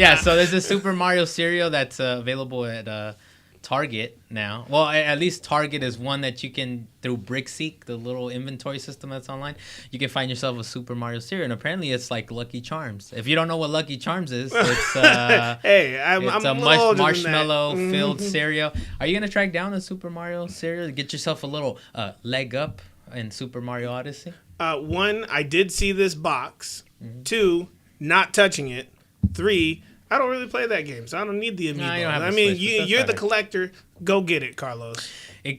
Yeah, so there's a Super Mario cereal that's available at Target now. Well, at least Target is one that you can, through BrickSeek, the little inventory system that's online, you can find yourself a Super Mario cereal. And apparently it's like Lucky Charms. If you don't know what Lucky Charms is, it's it's a marshmallow-filled cereal. Are you going to track down a Super Mario cereal to get yourself a little leg up in Super Mario Odyssey? One, I did see this box. 2, not touching it. 3, I don't really play that game, so I don't need the amiibo. No, you don't have I a mean, Switch, you're the collector. Go get it, Carlos. It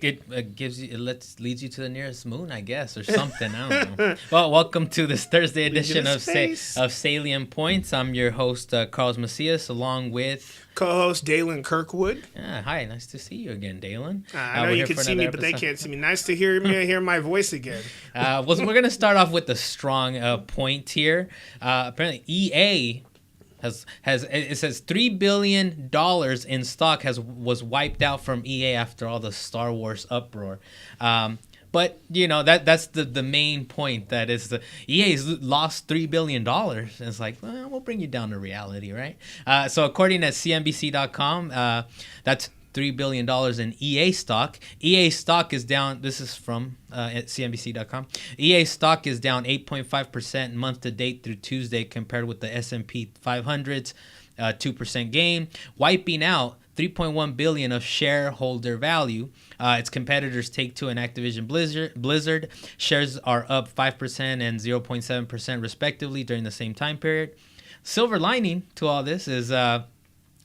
gives you, leads you to the nearest moon, I guess, or something. I don't know. Well, welcome to this Thursday edition of Salient Points. I'm your host, Carlos Macias, along with co-host Dalan Kirkwood. Hi, nice to see you again, Dalan. I know you can see me, but they can't see me. Nice to hear my voice again. We're gonna start off with a strong point here. Apparently, EA. It says $3 billion in stock was wiped out from EA after all the Star Wars uproar. But you know that's the main point, that is the EA's lost $3 billion. And it's like, well, we'll bring you down to reality, right? So according to CNBC.com, that's $3 billion in EA stock. EA stock is down. This is from at CNBC.com. EA stock is down 8.5% month to date through Tuesday compared with the S&P 500's 2% gain, wiping out $3.1 billion of shareholder value. Its competitors Take-Two and Activision Blizzard shares are up 5% and 0.7% respectively during the same time period. Silver lining to all this is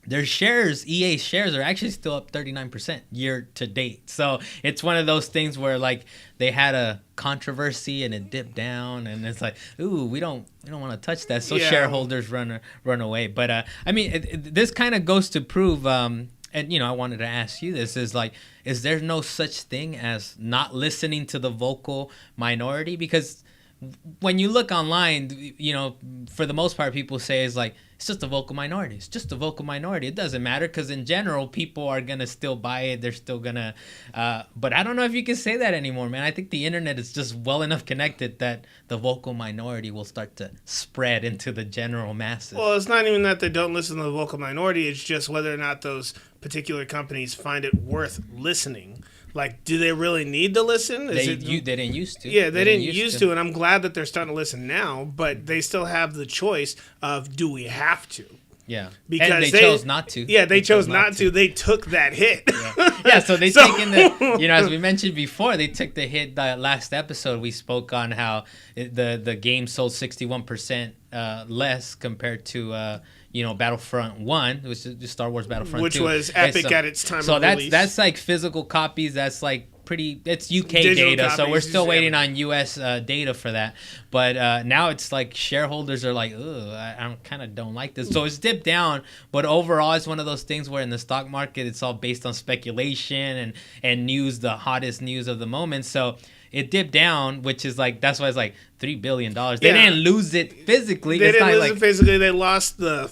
their shares, EA shares, are actually still up 39% year to date. So it's one of those things where like they had a controversy and it dipped down, and it's like, ooh, we don't want to touch that. So shareholders run away. But I mean, this kind of goes to prove. And you know, I wanted to ask you this: is there no such thing as not listening to the vocal minority? Because when you look online, you know, for the most part, people say it's like, it's just a vocal minority. It's just a vocal minority. It doesn't matter, because in general, people are going to still buy it. They're still going to... but I don't know if you can say that anymore, man. I think the internet is just well enough connected that the vocal minority will start to spread into the general masses. Well, it's not even that they don't listen to the vocal minority. It's just whether or not those particular companies find it worth listening. Like, do they really need to listen? They didn't used to. Yeah, they didn't used to, and I'm glad that they're starting to listen now, but they still have the choice of, do we have to? Yeah. Because and they chose not to. Yeah, they chose not to. They took that hit. Yeah, so they taken the, you know, as we mentioned before, they took the hit. Last episode, we spoke on how the game sold 61% less compared to, you know, Battlefront 1, which is Star Wars Battlefront 2. Which was epic at its time of release. So that's like physical copies. That's like it's UK digital data, copies, so we're still waiting on US data for that. But now it's like shareholders are like, ugh, I kind of don't like this. So it's dipped down, but overall it's one of those things where in the stock market it's all based on speculation and news, the hottest news of the moment. So it dipped down, which is like, that's why it's like $3 billion. They didn't lose it physically. They didn't lose it physically. They lost the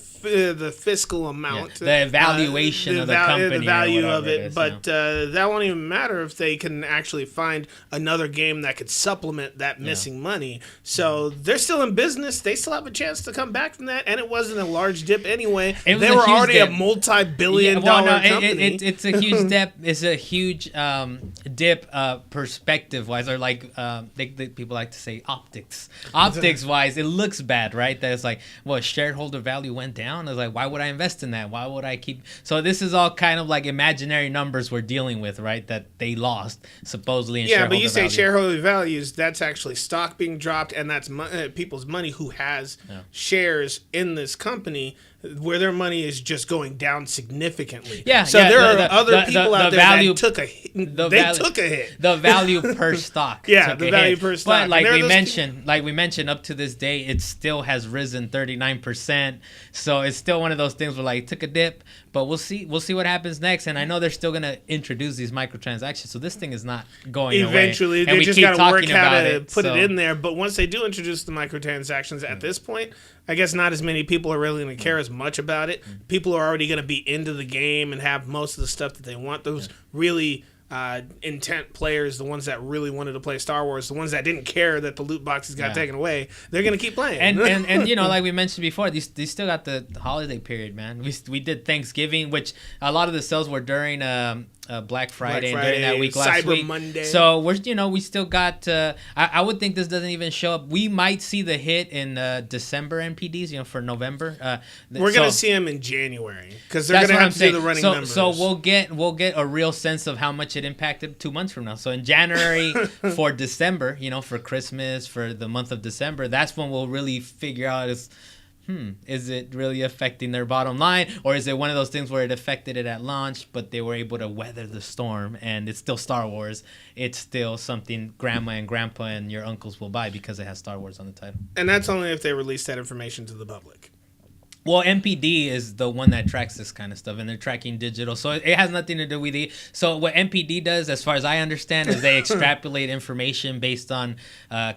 fiscal amount. Yeah, the evaluation of the company. The value of it. Is, but that won't even matter if they can actually find another game that could supplement that missing money. So they're still in business. They still have a chance to come back from that. And it wasn't a large dip anyway. They were already dip. A multi-billion-dollar company. It's a huge dip. It's a huge dip perspective-wise. Or like people like to say optics-wise, it looks bad, right? That it's like, well, shareholder value went down. I was like, why would I invest in that? Why would I keep... So this is all kind of like imaginary numbers we're dealing with, right? That they lost, supposedly, in shareholder value. Yeah, but you say shareholder values, that's actually stock being dropped, and that's people's money who has shares in this company, where their money is just going down significantly. Yeah. So there are other people out there that took a hit. Took a hit. The value per stock. Yeah, the value per stock. But like we mentioned, up to this day, it still has risen 39%. So it's still one of those things where like it took a dip, but we'll see what happens next. And I know they're still gonna introduce these microtransactions, so this thing is not going away. Eventually, they just got to work how to put it in there. But once they do introduce the microtransactions, at this point, I guess not as many people are really going to care as much about it. People are already going to be into the game and have most of the stuff that they want. Those really intent players, the ones that really wanted to play Star Wars, the ones that didn't care that the loot boxes got taken away, they're gonna keep playing. And like we mentioned before, these still got the holiday period, man. We did Thanksgiving, which a lot of the sales were during Black Friday and during that week last Cyber week. Monday. So we still got. I would think this doesn't even show up. We might see the hit in December NPDs, for November. We're gonna see them in January because they're gonna have to do the running numbers. So we'll get a real sense of how much it impacted 2 months from now. So in January for December, for Christmas, for the month of December, that's when we'll really figure out is it really affecting their bottom line, or is it one of those things where it affected it at launch, but they were able to weather the storm, and it's still Star Wars. It's still something grandma and grandpa and your uncles will buy because it has Star Wars on the title. And that's only if they release that information to the public. Well, MPD is the one that tracks this kind of stuff, and they're tracking digital. So it has nothing to do with it. So what MPD does, as far as I understand, is they extrapolate information based on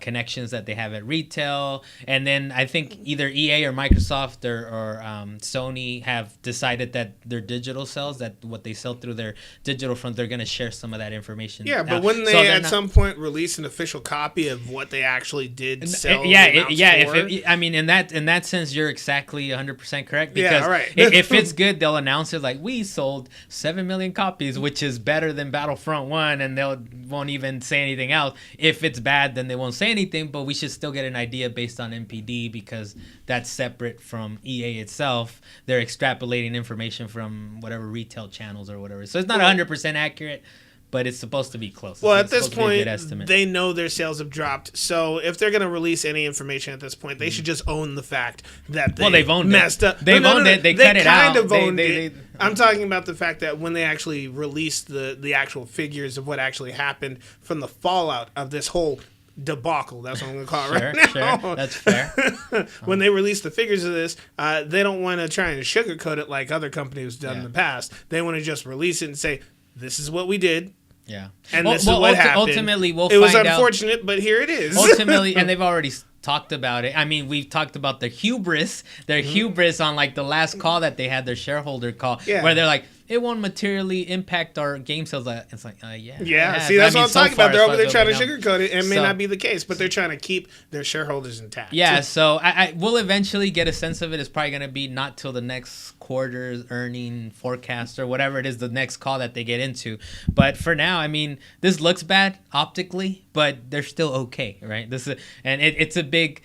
connections that they have at retail. And then I think either EA or Microsoft or Sony have decided that their digital sales, that what they sell through their digital front, they're going to share some of that information. Yeah, but wouldn't they at some point release an official copy of what they actually did sell? In that sense, you're exactly 100% correct, because if it's good, they'll announce it like, we sold 7 million copies, which is better than Battlefront 1, and they won't even say anything else. If it's bad, then they won't say anything, but we should still get an idea based on MPD, because that's separate from EA itself. They're extrapolating information from whatever retail channels or whatever. So it's not 100% accurate, but it's supposed to be close. Well, at this point, they know their sales have dropped. So if they're going to release any information at this point, they should just own the fact that they've owned messed up. They've owned it. They cut it out. They kind of owned it. I'm talking about the fact that when they actually released the actual figures of what actually happened from the fallout of this whole debacle, that's what I'm going to call it right now. Sure, that's fair. When they release the figures of this, they don't want to try and sugarcoat it like other companies have done in the past. They want to just release it and say, this is what we did. Yeah, and this is what happened. Ultimately, it was unfortunate, but here it is. Ultimately, and they've already talked about it. I mean, we've talked about their hubris on like the last call that they had, their shareholder call, where they're like, it won't materially impact our game sales. It's like, yeah. See, that's what I'm talking about. They're over there trying to sugarcoat it, and may not be the case, but they're trying to keep their shareholders intact. Yeah, so I will eventually get a sense of it. It's probably going to be not till the next quarter's earning forecast or whatever it is, the next call that they get into. But for now, I mean, this looks bad optically, but they're still okay, right? It's a big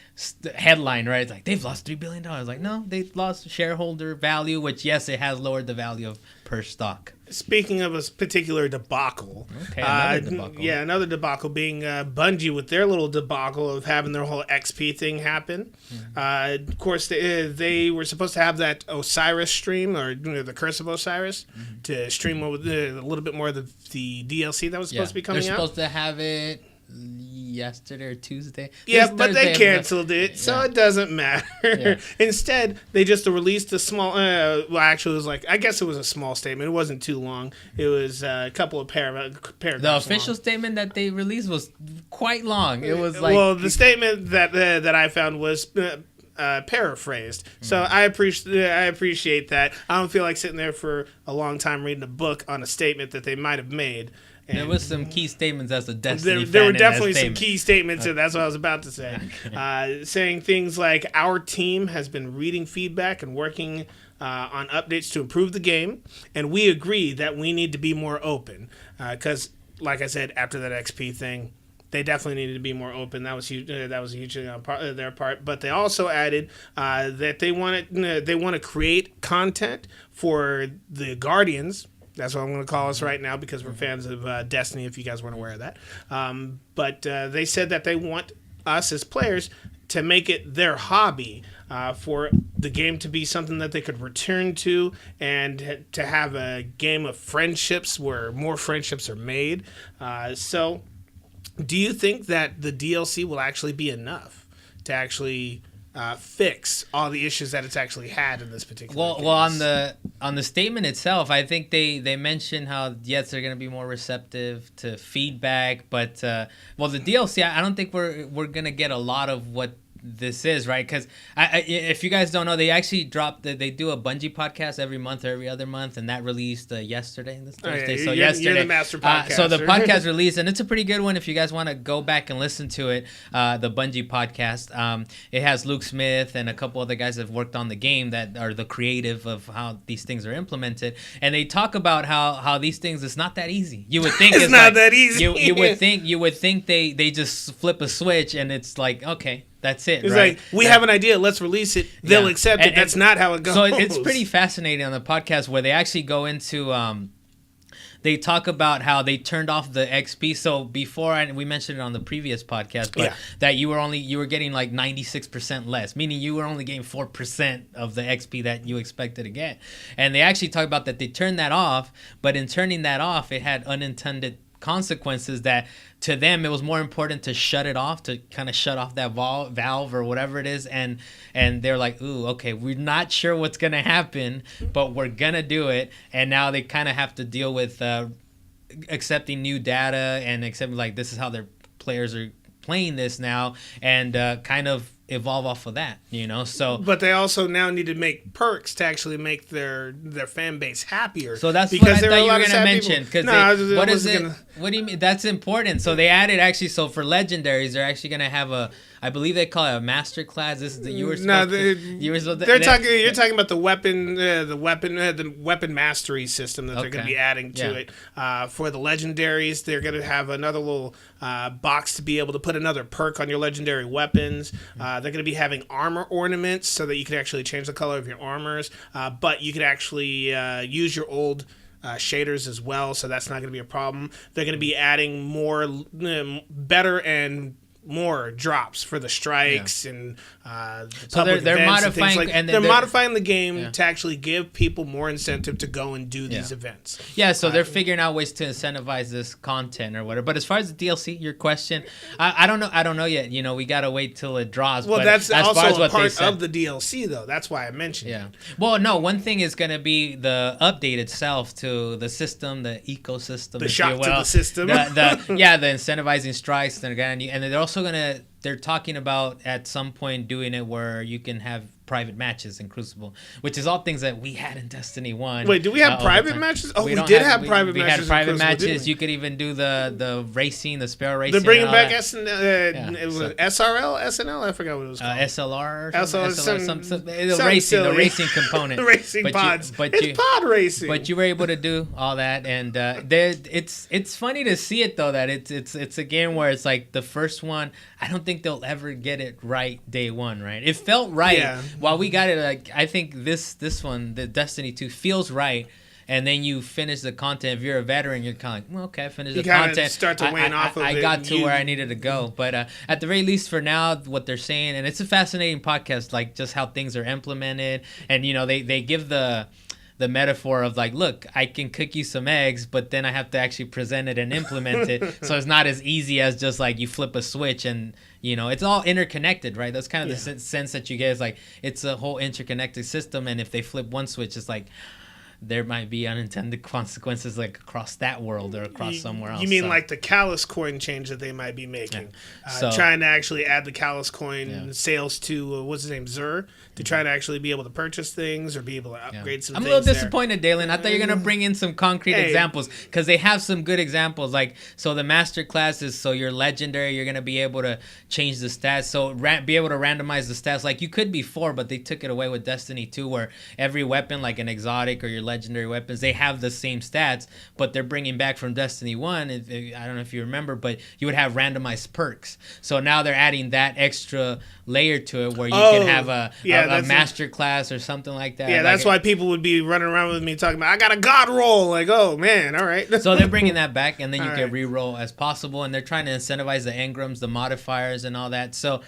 headline, right? It's like, they've lost $3 billion. Like, no, they've lost shareholder value, which, yes, it has lowered the value of per stock. Speaking of a particular debacle, another debacle being Bungie with their little debacle of having their whole XP thing happen. Mm-hmm. Of course, they were supposed to have that Osiris stream, or the Curse of Osiris, to stream a little bit more of the DLC that was supposed to be coming out. They're supposed to have it yesterday or Tuesday. Yeah, but they canceled it, so it doesn't matter. Yeah. Instead, they just released a small. Actually, it was I guess it was a small statement. It wasn't too long. It was a couple of paragraphs. The official statement that they released was quite long. It was the statement that I found was paraphrased. So I appreciate that. I don't feel like sitting there for a long time reading a book on a statement that they might have made. And there was some key statements as a Destiny fan. There were definitely some key statements, and that's what I was about to say. Saying things like, our team has been reading feedback and working on updates to improve the game, and we agree that we need to be more open. Because, like I said, after that XP thing, they definitely needed to be more open. That was huge. That was a huge thing on their part. But they also added that they want to create content for the Guardians. That's what I'm going to call us right now, because we're fans of Destiny, if you guys weren't aware of that. But they said that they want us as players to make it their hobby, for the game to be something that they could return to, and to have a game of friendships where more friendships are made. So do you think that the DLC will actually be enough to actually fix all the issues that it's actually had in this particular case? Well, on the statement itself, I think they mentioned how, yes, they're going to be more receptive to feedback, but the DLC, I don't think we're going to get a lot of what this is, right? Because if you guys don't know, they actually they do a Bungie podcast every month or every other month, and that released yesterday, this Thursday. So yesterday, you're the master podcaster. So the podcast released, and it's a pretty good one if you guys want to go back and listen to it. The Bungie podcast. It has Luke Smith and a couple other guys that have worked on the game that are the creative of how these things are implemented, and they talk about how these things, it's not that easy. You would think it's not that easy. You would think they just flip a switch and it's like, okay, that's it. It's right? like, we have an idea, let's release it. They'll accept it. That's not how it goes. So it's pretty fascinating on the podcast where they actually go into they talk about how they turned off the XP. So before, and we mentioned it on the previous podcast, but that you were getting like 96% less, meaning you were only getting 4% of the XP that you expected to get. And they actually talk about that they turned that off, but in turning that off, it had unintended consequences that to them it was more important to shut it off, to kind of shut off that valve or whatever it is, and they're like, ooh, okay, we're not sure what's gonna happen, but we're gonna do it. And now they kind of have to deal with accepting new data and accepting like this is how their players are playing this now, and kind of evolve off of that, so but they also now need to make perks to actually make their fan base happier. So that's because what I thought you were gonna mention, because what is it? What do you mean? That's important. So they added actually. So for legendaries, they're actually gonna have I believe they call it a master class. This is the you were supposed You're talking about the weapon mastery system that they're going to be adding to it. For the legendaries, they're going to have another little box to be able to put another perk on your legendary weapons. They're going to be having armor ornaments so that you can actually change the color of your armors, but you can actually use your old shaders as well, so that's not going to be a problem. They're going to be adding more, better and more drops for the strikes and so they're modifying and they're modifying the game to actually give people more incentive to go and do these events. Yeah, so they're figuring out ways to incentivize this content or whatever. But as far as the DLC, your question, I don't know yet. We gotta wait till it draws. Well, but that's as also far as a what part of the DLC, though. That's why I mentioned it. Well, no, one thing is gonna be the update itself to the system, the ecosystem, the shock to the system. the incentivizing strikes, and they're also they're talking about at some point doing it where you can have private matches in Crucible, which is all things that we had in Destiny 1. Wait, do we have private matches? Oh, we did have private matches. We had private matches. You could even do the racing, the sparrow racing. They're bringing back it was SRL, SNL. I forgot what it was called. SLR, the racing component, the racing pods. It's pod racing. But you were able to do all that, and it's funny to see it though, that it's a game where it's like the first one. I don't think they'll ever get it right day one. Right? It felt right. Yeah. While we got it, like I think this one, the Destiny 2, feels right, and then you finish the content. If you're a veteran, you're kind of like, well, okay, I finished the content. Start to wane off of it. I got to where I needed to go, but at the very least, for now, what they're saying, and it's a fascinating podcast, like just how things are implemented, and they give the metaphor of like, look, I can cook you some eggs, but then I have to actually present it and implement it. So it's not as easy as just like you flip a switch and, it's all interconnected, right? That's kind of the sense that you get, is like, it's a whole interconnected system. And if they flip one switch, it's like, there might be unintended consequences like across that world or across somewhere else. You mean like the Callus coin change that they might be making? Trying to actually add the Callus coin sales to, what's his name, Zur, to try to actually be able to purchase things or be able to upgrade some things. I'm a little disappointed, Dalan. I thought you were going to bring in some concrete examples, because they have some good examples. Like, so the master classes, so your legendary, you're going to be able to change the stats. So be able to randomize the stats like you could before, but they took it away with Destiny 2, where every weapon, like an exotic or your legendary weapons, they have the same stats, but they're bringing back from Destiny 1, I don't know if you remember, but you would have randomized perks. So now they're adding that extra layer to it where you can have a master class or something like that. Yeah, that's why people would be running around with me talking about, I got a god roll. Like, oh man, all right. So they're bringing that back, and then you can re-roll as possible, and they're trying to incentivize the engrams, the modifiers, and all that. So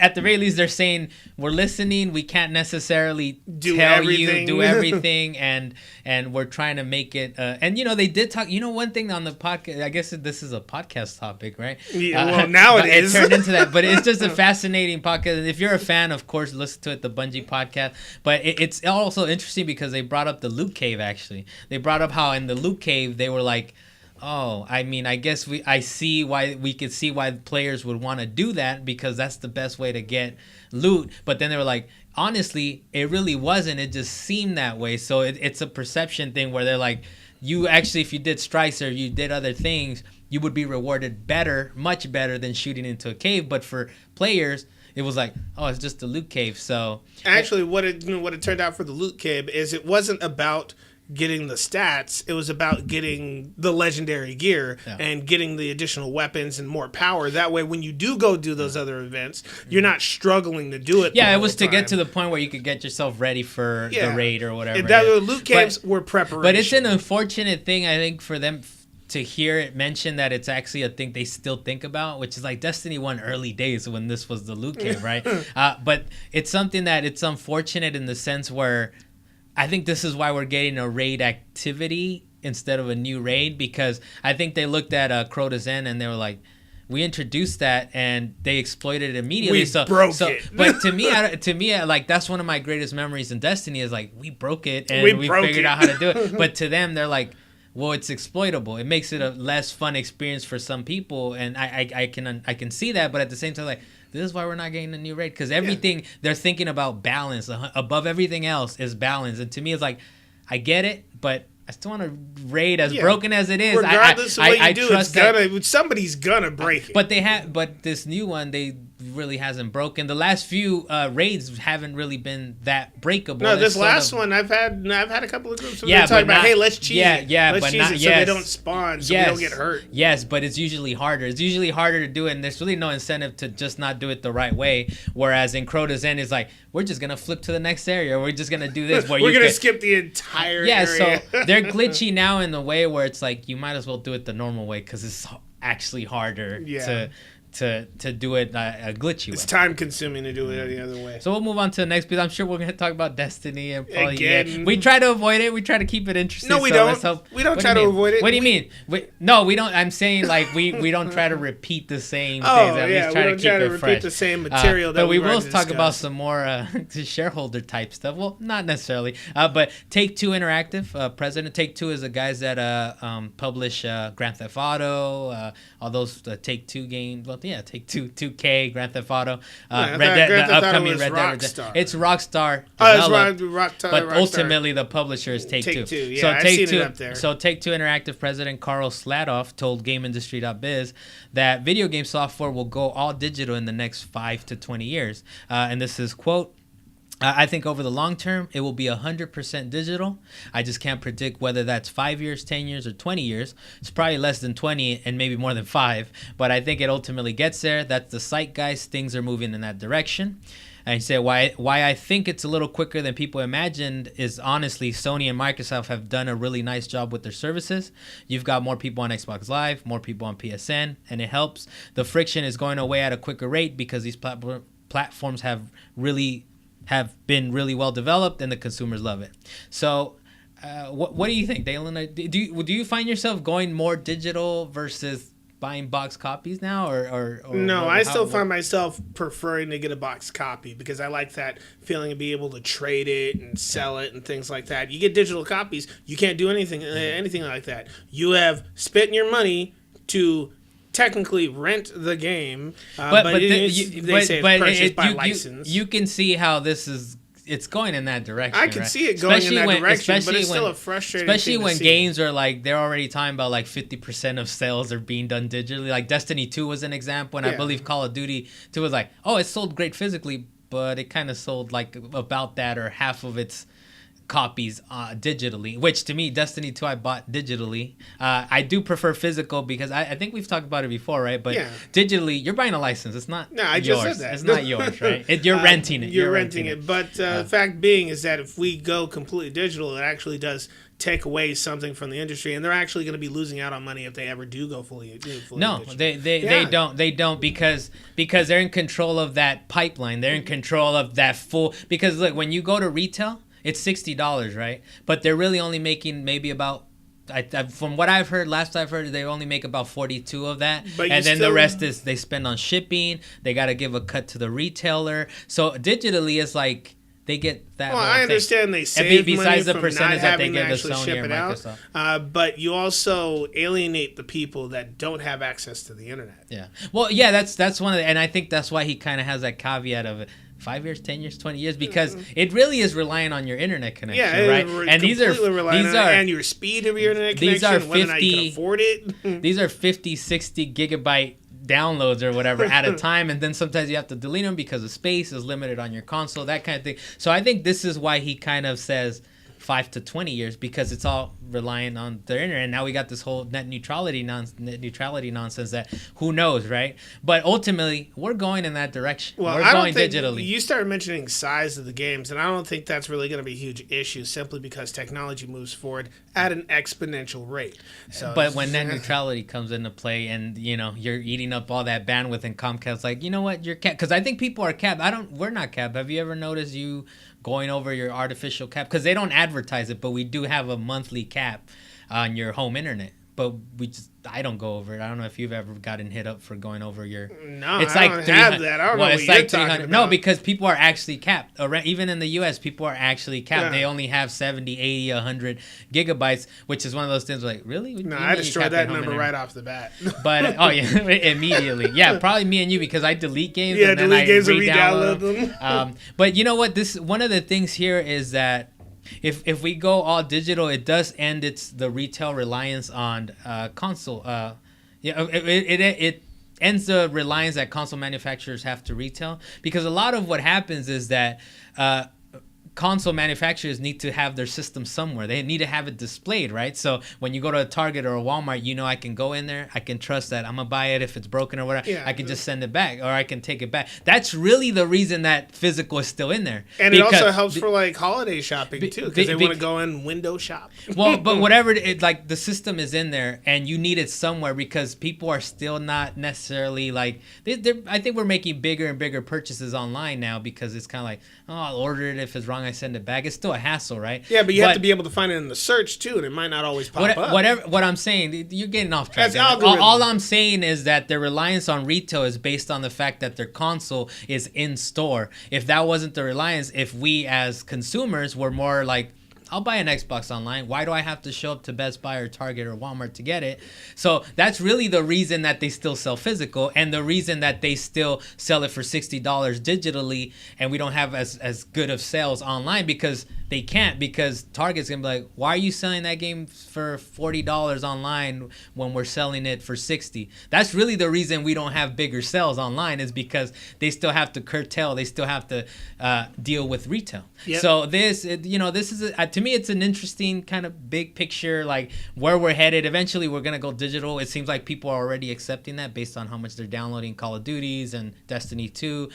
at the very least, they're saying, we're listening. We can't necessarily do everything, and we're trying to make it. And they did talk. One thing on the podcast. I guess this is a podcast topic, right? Yeah, well, now it is. It turned into that, but it's just a fascinating podcast. If you're a fan, of course, listen to it, the Bungie podcast. But it's also interesting because they brought up the loot cave. Actually, they brought up how in the loot cave they were like, oh, I mean, I guess I see why we could see why players would want to do that, because that's the best way to get loot. But then they were like, honestly, it really wasn't. It just seemed that way. So it's a perception thing where they're like, you actually, if you did strikes or you did other things, you would be rewarded better, much better than shooting into a cave. But for players, it was like, oh, it's just a loot cave. So actually, what it turned out for the loot cave is it wasn't about getting the stats. It was about getting the legendary gear and getting the additional weapons and more power. That way, when you do go do those other events, you're not struggling to do it. Yeah, it was to get to the point where you could get yourself ready for the raid or whatever. The loot caves were preparation. But it's an unfortunate thing, I think, for them to hear it mentioned that it's actually a thing they still think about, which is like Destiny 1 early days when this was the loot cave, right? But it's something that it's unfortunate in the sense where I think this is why we're getting a raid activity instead of a new raid, because I think they looked at Crota Zen and they were like, we introduced that and they exploited it immediately. We broke it. But to me, like, that's one of my greatest memories in Destiny is like, we broke it and we figured out how to do it. But to them, they're like, well, it's exploitable. It makes it a less fun experience for some people, and I can see that. But at the same time, like, this is why we're not getting a new raid, because everything they're thinking about balance above everything else is balance. And to me, it's like, I get it, but I still want to raid as broken as it is. Regardless of what you do, somebody's gonna break it. But this new one, they really hasn't broken. The last few raids haven't really been that breakable. No, this last one, I've had a couple of groups where they're talking about, hey, let's cheese it. Let's cheese it so they don't spawn, so we don't get hurt. Yes, but it's usually harder. It's usually harder to do it, and there's really no incentive to just not do it the right way. Whereas in Crota's End, it's like, we're just gonna flip to the next area. We're just gonna do this. We're gonna skip the entire area. So they're glitchy now in the way where it's like, you might as well do it the normal way, because it's actually harder to do it a glitchy way. It's time consuming to do it any other way. So we'll move on to the next piece. I'm sure we're going to talk about Destiny and probably again. We try to avoid it. We try to keep it interesting. No, we don't. We don't try to avoid it. What do you mean? No, we don't. I'm saying, like, we don't try to repeat the same things. At least try to keep it fresh. Repeat the same material. But we will talk about some more shareholder type stuff. Well, not necessarily. But Take-Two Interactive, President Take-Two is the guys that publish Grand Theft Auto, all those Take-Two games. Well, yeah, Take-Two, 2K, Grand Theft Auto, the upcoming Red Dead Redemption. It's Rockstar developed, but ultimately the publisher is Take-Two. Yeah, I've seen it up there. So Take-Two Interactive President Carl Sladoff told GameIndustry.biz that video game software will go all digital in the next 5 to 20 years. And this is, quote, I think over the long term, it will be 100% digital. I just can't predict whether that's 5 years, 10 years, or 20 years. It's probably less than 20 and maybe more than 5. But I think it ultimately gets there. That's the zeitgeist. Things are moving in that direction. And he said why I think it's a little quicker than people imagined is, honestly, Sony and Microsoft have done a really nice job with their services. You've got more people on Xbox Live, more people on PSN, and it helps. The friction is going away at a quicker rate because these platforms have been really well developed and the consumers love it. So what do you think, Dalan? Do you find yourself going more digital versus buying box copies now, or no? I still find myself preferring to get a box copy because I like that feeling of being able to trade it and sell it and things like that. You get digital copies, you can't do anything like that. You have spent your money to technically rent the game, but they say it's purchased by license. You can see how it's going in that direction. I can see it going in that direction, but it's still a frustrating thing. Especially when games are like, they're already talking about like 50% of sales are being done digitally. Like Destiny 2 was an example, and I believe Call of Duty 2 was like, oh, it sold great physically, but it kind of sold like about that or half of its copies digitally, which to me, Destiny 2 I bought digitally. I do prefer physical because I think we've talked about it before, right? But digitally, you're buying a license. It's not yours. I just said that. It's not yours, right? You're renting it. You're renting it. But the fact being is that if we go completely digital, it actually does take away something from the industry, and they're actually going to be losing out on money if they ever do go fully no, digital. They don't because they're in control of that pipeline. They're in control of that full, because look, when you go to retail, it's $60, right? But they're really only making maybe about, from what I've heard, last I've heard, they only make about 42 of that. And then the rest is they spend on shipping. They got to give a cut to the retailer. So digitally, it's like they get that. Well, whole I thing. understand they save money besides the from percentage not that they having to give to actually Sony ship or it out, Microsoft. but you also alienate the people that don't have access to the internet. Yeah. Well, yeah, that's one of the, and I think that's why he kind of has that caveat of 5 years, 10 years, 20 years, because it really is relying on your internet connection, right? And these are and your speed of your internet connection, these are whether or not you can afford it. These are 50, 60 gigabyte downloads or whatever at a time, and then sometimes you have to delete them because the space is limited on your console, that kind of thing. So I think this is why he kind of says 5 to 20 years, because it's all relying on the internet. And now we got this whole net neutrality nonsense that who knows, right? But ultimately, we're going in that direction. Well, we're going digitally. You started mentioning size of the games, and I don't think that's really going to be a huge issue simply because technology moves forward at an exponential rate. So, but when net neutrality comes into play, and you're eating up all that bandwidth, and Comcast's like, you know what, you're capped, because I think people are capped. We're not capped. Have you ever noticed you going over your artificial cap? Because they don't advertise it, but we do have a monthly cap on your home internet. But I don't go over it. I don't know if you've ever gotten hit up for going over your. No, it's I don't have that. I don't know what you're talking about. No, because people are actually capped. Even in the U.S., people are actually capped. Yeah. They only have 70, 80, 100 gigabytes, which is one of those things like, really? No, I destroyed that number right off the bat. But, immediately. Yeah, probably me and you, because I delete games and then delete games and re-download them. But you know what? One of the things here is that if we go all digital, it does end the retail reliance on console. It ends the reliance that console manufacturers have to retail, because a lot of what happens is that console manufacturers need to have their system somewhere. They need to have it displayed, right? So when you go to a Target or a Walmart, I can go in there. I can trust that I'm going to buy it if it's broken or whatever. Yeah, I can just send it back, or I can take it back. That's really the reason that physical is still in there. And it also helps for like holiday shopping too, because they want to go in window shop. Well, but whatever, the system is in there and you need it somewhere, because people are still not necessarily like, I think we're making bigger and bigger purchases online now, because it's kind of like, I'll order it, if it's wrong I send it back. It's still a hassle, right? Yeah, but you have to be able to find it in the search too, and it might not always pop up. What I'm saying, you're getting off track. That's algorithm. All I'm saying is that their reliance on retail is based on the fact that their console is in store. If that wasn't the reliance, if we as consumers were more like, I'll buy an Xbox online. Why do I have to show up to Best Buy or Target or Walmart to get it? So that's really the reason that they still sell physical, and the reason that they still sell it for $60 digitally, and we don't have as good of sales online, because they can't, because Target's going to be like, why are you selling that game for $40 online when we're selling it for $60? That's really the reason we don't have bigger sales online, is because they still have to curtail. They still have to deal with retail. Yep. So this is, to me, it's an interesting kind of big picture, like where we're headed. Eventually, we're going to go digital. It seems like people are already accepting that based on how much they're downloading Call of Duties and Destiny 2.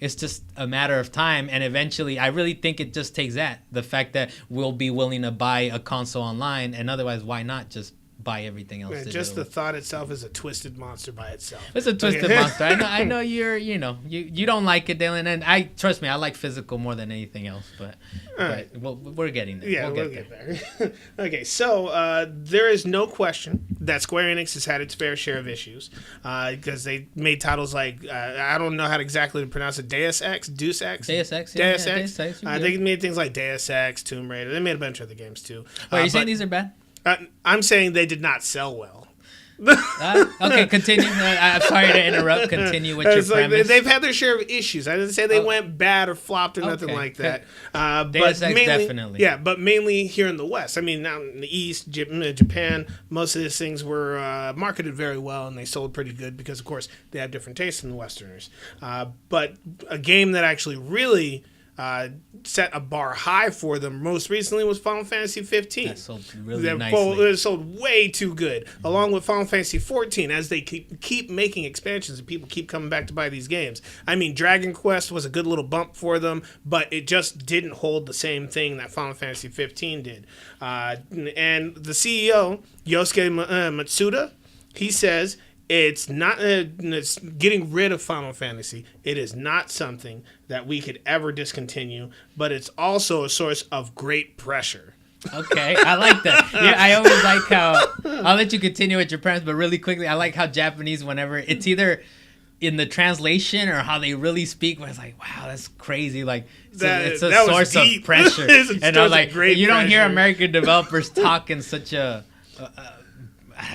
It's just a matter of time. And eventually, I really think it just takes that. The fact that we'll be willing to buy a console online, and otherwise, why not just buy everything else? Man, just the thought itself is a twisted monster by itself. It's a twisted monster. I know you don't like it, Dalan, and trust me, I like physical more than anything else. But we're getting there. Yeah, we'll get there. Okay, so there is no question that Square Enix has had its fair share of issues, because they made titles like I don't know how exactly to pronounce it. Deus Ex. They made things like Deus Ex, Tomb Raider. They made a bunch of other games too. Wait, are you saying these are bad? I'm saying they did not sell well. Okay, continue. I'm sorry to interrupt. Continue with your premise. They've had their share of issues. I didn't say they went bad or flopped or nothing like that. Deus Ex, definitely. Yeah, but mainly here in the West. I mean, now in the East, Japan, most of these things were marketed very well, and they sold pretty good because, of course, they have different tastes than the Westerners. But a game that actually really set a bar high for them most recently was Final Fantasy 15. That sold really nicely. It sold way too good, along with Final Fantasy 14, as they keep making expansions and people keep coming back to buy these games. I mean, Dragon Quest was a good little bump for them, but it just didn't hold the same thing that Final Fantasy 15 did. And the CEO, Yosuke Matsuda, he says, it's not. It's getting rid of Final Fantasy. It is not something that we could ever discontinue, but it's also a source of great pressure. Okay, I like that. Yeah, I always like how I'll let you continue with your premise, but really quickly, I like how Japanese, whenever it's either in the translation or how they really speak, where it's like, wow, that's crazy. Like it's a that was source of deep. pressure. And I'm like, you don't hear pressure. American developers talk in such a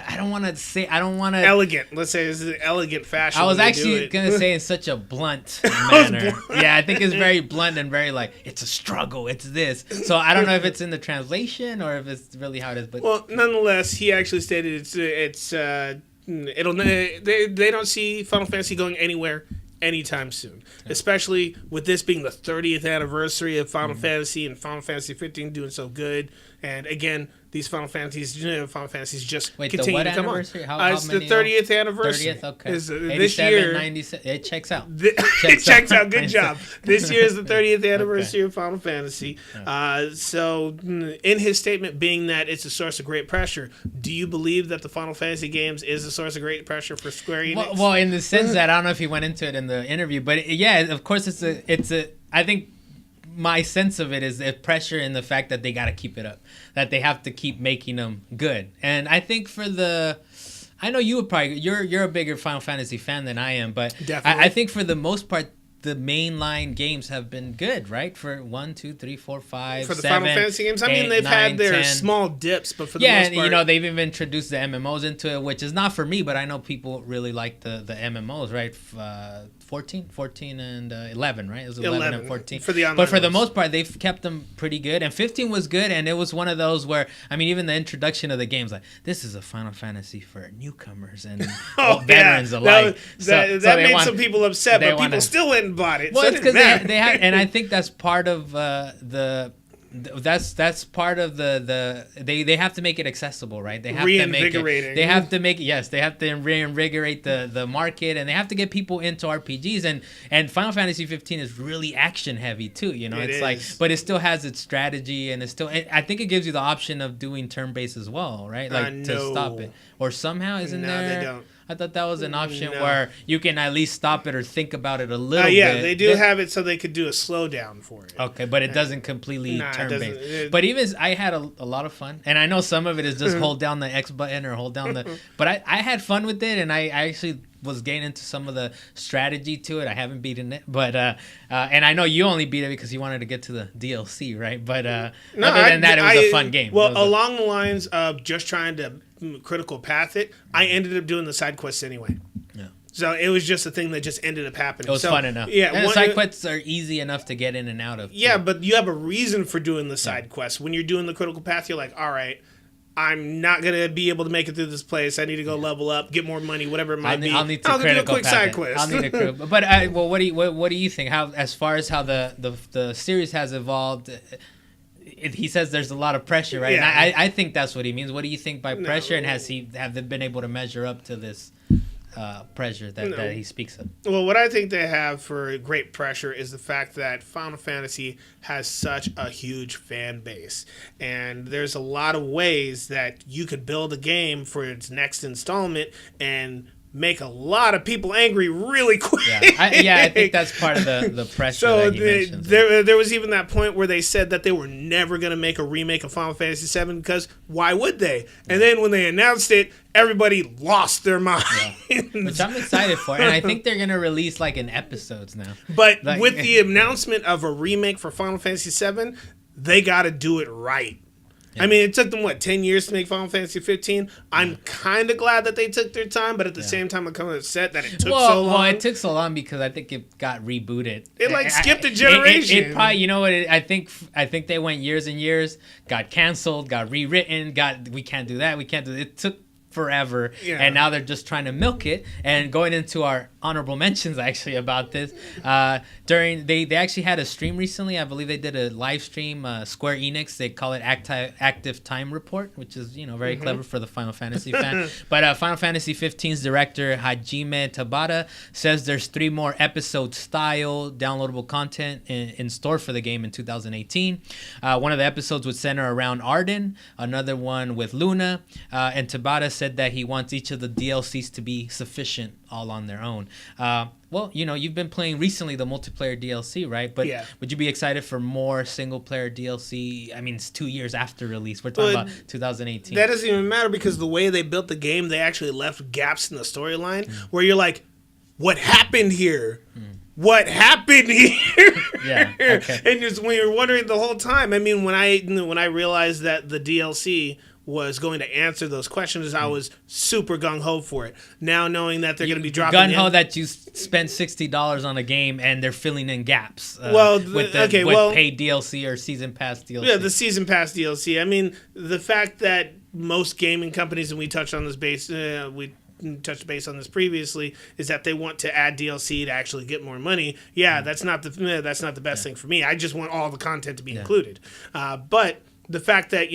I don't want to elegant. Let's say it's an elegant fashion. I was when they actually do it. gonna say in such a blunt manner. Yeah, I think it's very blunt and very like it's a struggle. It's this. So I don't know if it's in the translation or if it's really how it is. But well, nonetheless, he actually stated they don't see Final Fantasy going anywhere anytime soon, especially with this being the 30th anniversary of Final Fantasy and Final Fantasy 15 doing so good. And again, these Final Fantasies just continue to come on. It's the 30th anniversary. 30th, okay. This year, 97, it checks out. It checks out. Good job. This year is the 30th anniversary of Final Fantasy. So, in his statement, being that it's a source of great pressure, do you believe that the Final Fantasy games is a source of great pressure for Square Enix? Well, in the sense that I don't know if he went into it in the interview, but yeah, of course, it's a. I think my sense of it is the pressure in the fact that they got to keep it up, that they have to keep making them good. And I think I know you would probably, you're a bigger Final Fantasy fan than I am, but I think for the most part, the mainline games have been good, right? For 1, 2, 3, 4, 5, for the 7, Final Fantasy games. I 8, mean, they've 9, had their 10. small dips, but for the most part, you know, they've even introduced the MMOs into it, which is not for me, but I know people really like the MMOs, right? 14 and 11, right? It was 11 and 14 for the online. But for the most part, they've kept them pretty good, and 15 was good, and it was one of those where, I mean, even the introduction of the games, like, this is a Final Fantasy for newcomers and veterans alike. That made some people upset, but people still went and bought it. Well, so it's because they had, and I think that's part of that's part of they have to make it accessible, right? They have to make it, they have to make yes, they have to reinvigorate the market, and they have to get people into RPGs, and Final Fantasy 15 is really action heavy too, you know. It's like, but it still has its strategy, and it's still, I think it gives you the option of doing turn based as well, right? Like to stop it, or somehow isn't there? They don't. I thought that was an option where you can at least stop it or think about it a little bit. Yeah, they do have it so they could do a slowdown for it. Okay, but it doesn't completely turn-based. But even I had a lot of fun. And I know some of it is just hold down the X button or hold down the... But I had fun with it, and I actually was getting into some of the strategy to it. I haven't beaten it. But and I know you only beat it because you wanted to get to the DLC, right? But other than that, it was a fun game. Well, along the lines of just trying to critical path it, I ended up doing the side quests anyway. Yeah. So it was just a thing that just ended up happening. It was fun enough. Yeah, and side quests are easy enough to get in and out of. Yeah, but you have a reason for doing the side quests. When you're doing the critical path, you're like, all right, I'm not gonna be able to make it through this place. I need to go level up, get more money, whatever it might be. I'll need to do a quick side quest. I'll need a critical. But well, what do you think? How, as far as how the series has evolved? He says there's a lot of pressure, right? Yeah. And I think that's what he means. What do you think by pressure? And have they been able to measure up to this pressure that he speaks of? Well, what I think they have for great pressure is the fact that Final Fantasy has such a huge fan base. And there's a lot of ways that you could build a game for its next installment and make a lot of people angry really quick. Yeah, I think that's part of the pressure so that he mentions. There was even that point where they said that they were never going to make a remake of Final Fantasy VII because why would they? And then when they announced it, everybody lost their mind. Yeah. Which I'm excited for. And I think they're going to release like in episodes now. But with the announcement of a remake for Final Fantasy VII, they got to do it right. Yeah. I mean, it took them, 10 years to make Final Fantasy 15? I'm kind of glad that they took their time, but at the same time, I'm kind of upset that it took so long. Well, it took so long because I think it got rebooted. It, skipped a generation. It probably, you know what, I think they went years and years, got canceled, got rewritten, we can't do that, we can't do that. It took forever, and now they're just trying to milk it. And going into our honorable mentions actually about this, they actually had a stream recently. I believe they did a live stream. Square Enix, they call it active time report, which is very clever for the Final Fantasy fan. But Final Fantasy 15's director Hajime Tabata says there's 3 more episode style downloadable content in store for the game in 2018. One of the episodes would center around Arden, another one with Luna, and Tabata said that he wants each of the DLCs to be sufficient all on their own. Well, you've been playing recently the multiplayer DLC, right? But would you be excited for more single-player DLC? I mean, it's 2 years after release. We're talking about 2018. That doesn't even matter because the way they built the game, they actually left gaps in the storyline where you're like, what happened here? What happened here? Yeah, okay. And just when you're wondering the whole time, I mean, when I realized that the DLC was going to answer those questions, I was super gung-ho for it. Now knowing that they're going to be dropping gung-ho that you spent $60 on a game and they're filling in gaps with paid DLC or season pass DLC. Yeah, the season pass DLC. I mean, the fact that most gaming companies, and we touched on this touched base on this previously, is that they want to add DLC to actually get more money. Yeah, that's not the best thing for me. I just want all the content to be included. But the fact that,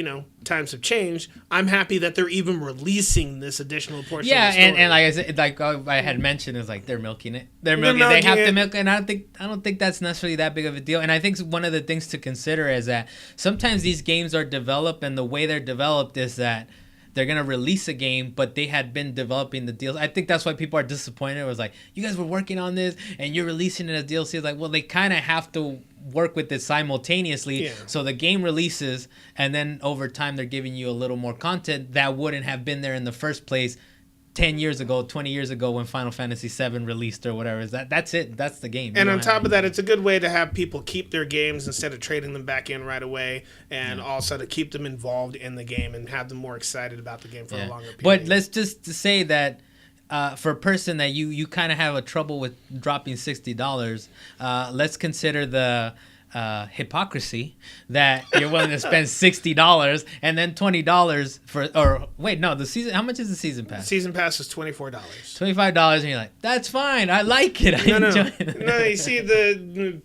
times have changed, I'm happy that they're even releasing this additional portion of the story. and like I said, like I had mentioned, is like they're milking it. They have to milk it, and I don't think that's necessarily that big of a deal. And I think one of the things to consider is that sometimes these games are developed, and the way they're developed is that they're going to release a game, but they had been developing the deals. I think that's why people are disappointed. It was like, you guys were working on this, and you're releasing it as DLC. It's like, well, they kind of have to work with it simultaneously. Yeah. So the game releases, and then over time, they're giving you a little more content that wouldn't have been there in the first place 10 years ago, 20 years ago when Final Fantasy VII released or whatever. That's it. That's the game. And on top of that, it's a good way to have people keep their games instead of trading them back in right away, and also to keep them involved in the game and have them more excited about the game for a longer period. But let's just say that for a person that you kind of have a trouble with dropping $60, let's consider the hypocrisy that you're willing to spend $60 and then $20 for, or wait, no, the season. How much is the season pass? The season pass is $24. $25, and you're like, that's fine. I like it. I enjoy it. No, you see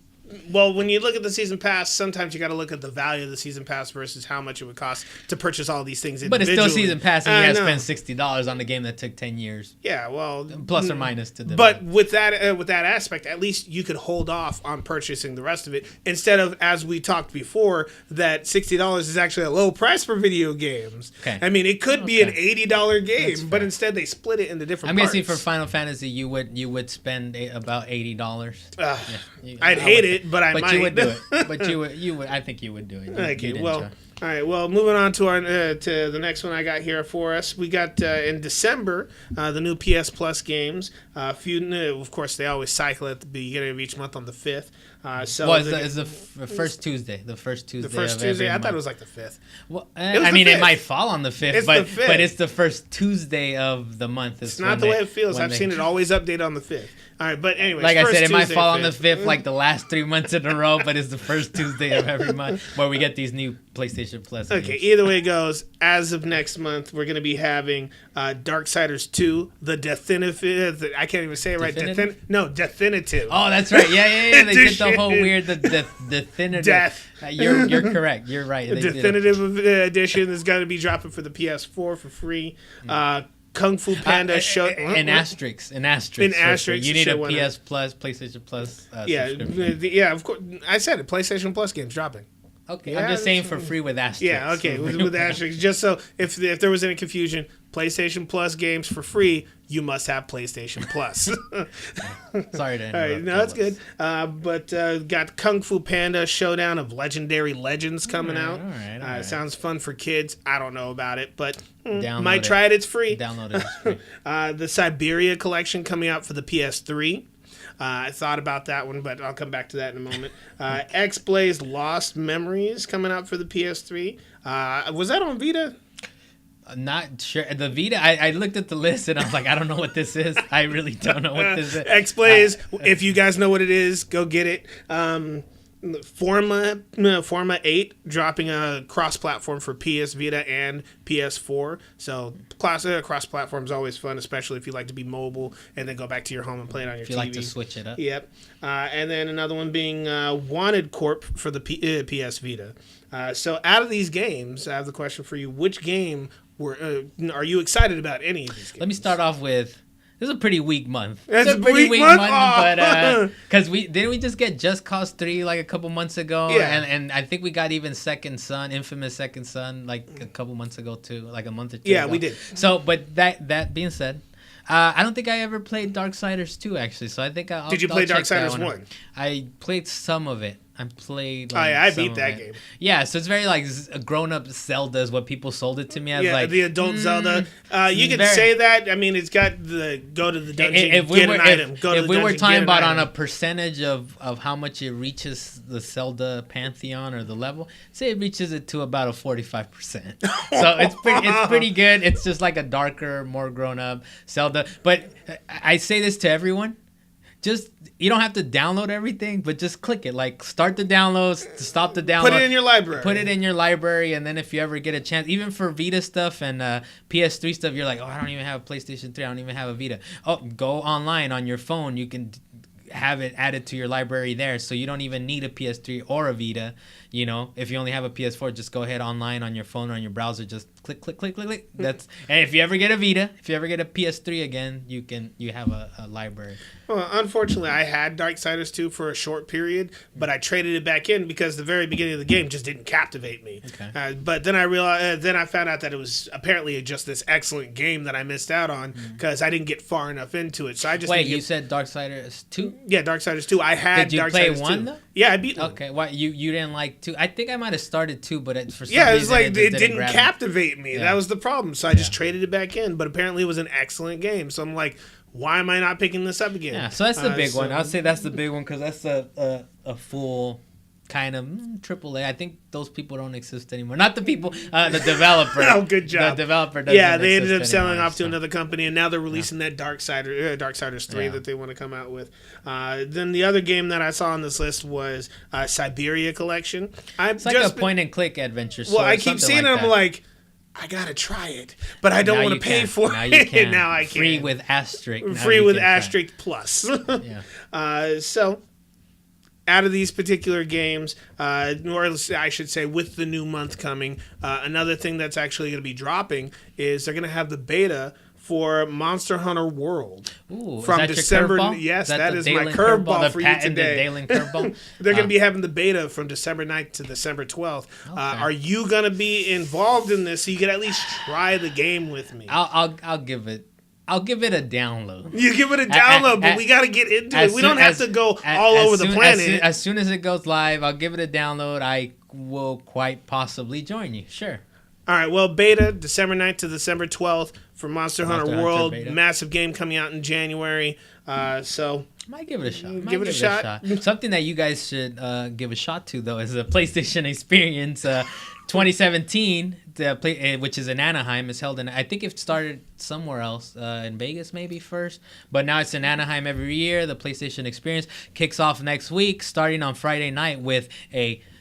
when you look at the season pass, sometimes you got to look at the value of the season pass versus how much it would cost to purchase all these things individually. But it's still season pass, and you got to spend $60 on the game that took 10 years. Yeah, well, plus or minus to develop. But with that aspect, at least you could hold off on purchasing the rest of it instead of, as we talked before, that $60 is actually a low price for video games. Okay. I mean, it could be an $80 game, but instead they split it into different parts. I'm guessing for Final Fantasy, you would spend about $80. I'd hate it. But might. You would do it. But you would. I think you would do it. Okay. Well, all right. Well, moving on to our to the next one I got here for us. We got in December the new PS Plus games. Of course, they always cycle at the beginning of each month on the 5th. It's the first Tuesday. The first Tuesday. The first Tuesday. I thought it was like the 5th. Well, it might fall on the 5th, but it's the first Tuesday of the month. It's not the way it feels. I've seen it always update on the 5th. All right, but anyways, like I said, it might fall on the 5th like the last 3 months in a row, but it's the first Tuesday of every month where we get these new PlayStation Plus games. Okay, either way it goes, as of next month, we're going to be having Darksiders 2, the definitive. I can't even say it right. Definitive. Oh, that's right. Yeah. They did the whole weird definitive. Death. You're correct. You're right. The definitive edition is going to be dropping for the PS4 for free. Kung Fu Panda show an asterisk. You need a PS Plus, PlayStation Plus. Yeah. Of course, I said it. PlayStation Plus games dropping. Okay, I'm just saying for free with asterisks. Yeah, okay, with asterisks. Just so if there was any confusion, PlayStation Plus games for free, you must have PlayStation Plus. Sorry to interrupt. All right, no, that's good. But got Kung Fu Panda Showdown of Legendary Legends coming out. All right. Sounds fun for kids. I don't know about it, but might try it. It's free. Download it. It's free. The Siberia collection coming out for the PS3. I thought about that one, but I'll come back to that in a moment. X-Blaze Lost Memories coming out for the PS3. Was that on Vita? Not sure. The Vita, I looked at the list and I was like, I don't know what this is. I really don't know what this is. X-Blaze, if you guys know what it is, go get it. Forma 8 dropping a cross-platform for PS Vita and PS4. So cross-platform is always fun, especially if you like to be mobile and then go back to your home and play it on your TV. If you like to switch it up. Yep. And then another one being Wanted Corp for the PS Vita. So out of these games, I have the question for you. Which game are you excited about any of these games? Let me start off with... This is a pretty weak month. It's a pretty weak month, but because didn't we just get Just Cause 3 like a couple months ago? Yeah. And I think we got even Infamous Second Son like a couple months ago too, like a month or two. Yeah, ago. we did. So, but that being said, I don't think I ever played Darksiders 2 actually. So I think I'll. Did you play Darksiders 1? I played some of it. I played. Oh, Like, yeah, I some beat of that it. game. Yeah, so it's very like a grown-up Zelda is what people sold it to me as. Yeah, like the adult Zelda. You could very- say that. I mean, it's got the go to the dungeon, if we get were an item. Go to if the we were dungeon, talking get an about on item. a percentage of how much it reaches the Zelda pantheon or the level, say it reaches it to about a 45%. So it's pretty good. It's just like a darker, more grown up Zelda. But I say this to everyone. Just you don't have to download everything, but just click it. Like start the downloads, stop the download. Put it in your library. Put it in your library, and then if you ever get a chance, even for Vita stuff and PS3 stuff, you're like, oh, I don't even have a PlayStation 3. I don't even have a Vita. Oh, go online on your phone. You can have it added to your library there, so you don't even need a PS3 or a Vita. You know, if you only have a PS4, just go ahead online on your phone or on your browser. Just click. That's and if you ever get a Vita, if you ever get a PS3 again, you have a library. Well, unfortunately, I had Darksiders 2 for a short period, but I traded it back in because the very beginning of the game just didn't captivate me. Okay. But then I realized, then I found out that it was apparently just this excellent game that I missed out on because I didn't get far enough into it. So I just Wait, you said Darksiders 2? Yeah, Darksiders 2. I had. Did you Darksiders play 2. 1 though? Yeah, I beat 1. Okay, why you didn't like 2? I think I might have started 2, but for some Yeah, it was reason like just it didn't grab me. captivate me. Yeah. That was the problem. So I just traded it back in. But apparently, it was an excellent game. So I'm like, why am I not picking this up again? Yeah, so that's the big one. I'll say that's the big one because that's a full kind of AAA. I think those people don't exist anymore. Not the people, the developer. Oh, good job. The developer doesn't Yeah, they ended up exist selling anymore, off to another company, and now they're releasing that Darksiders 3 Yeah. that they want to come out with. Then the other game that I saw on this list was Siberia Collection. It's like a point-and-click adventure. Well, I keep something seeing like it, I'm that. like, I gotta try it, but I don't Now want you to pay can. for Now it. you can. Now I can. Free with asterisk. Now Free you with can try. asterisk plus. Yeah. So, out of these particular games, or I should say, with the new month coming, another thing that's actually going to be dropping is they're going to have the beta for Monster Hunter World. Ooh, from is that December. Your curveball? Yes, that that the is my Dalan curveball for you patented today. Dalan curveball? They're going to be having the beta from December 9th to December 12th. Okay. Are you going to be involved in this so you can at least try the game with me? I'll give it. I'll give it a download. You give it a download, but we got to get into it. We don't have to go all over the planet. As soon as it goes live, I'll give it a download. I will quite possibly join you. Sure. All right, well, beta, December 9th to December 12th for Monster Hunter World. beta. Massive game coming out in January. So Might give it a shot. Give it a shot. Something that you guys should give a shot to, though, is the PlayStation Experience 2017, which is in Anaheim. Is held in. I think it started somewhere else in Vegas, maybe first, but now it's in Anaheim every year. The PlayStation Experience kicks off next week, starting on Friday night with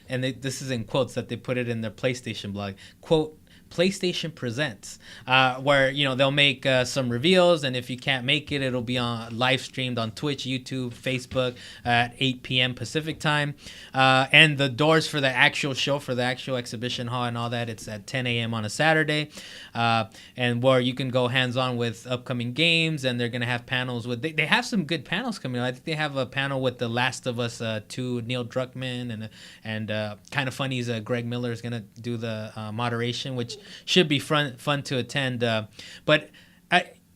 this is in quotes that they put it in their PlayStation blog. Quote, PlayStation Presents, where they'll make some reveals, and if you can't make it, it'll be on live streamed on Twitch, YouTube, Facebook at 8 p.m. Pacific time. And the doors for the actual show, for the actual exhibition hall and all that, it's at 10 a.m. on a Saturday, and where you can go hands-on with upcoming games, and they're gonna have panels with. They have some good panels coming up. I think they have a panel with The Last of Us 2, Neil Druckmann, and kind of funny is Greg Miller is gonna do the moderation, which should be fun to attend. But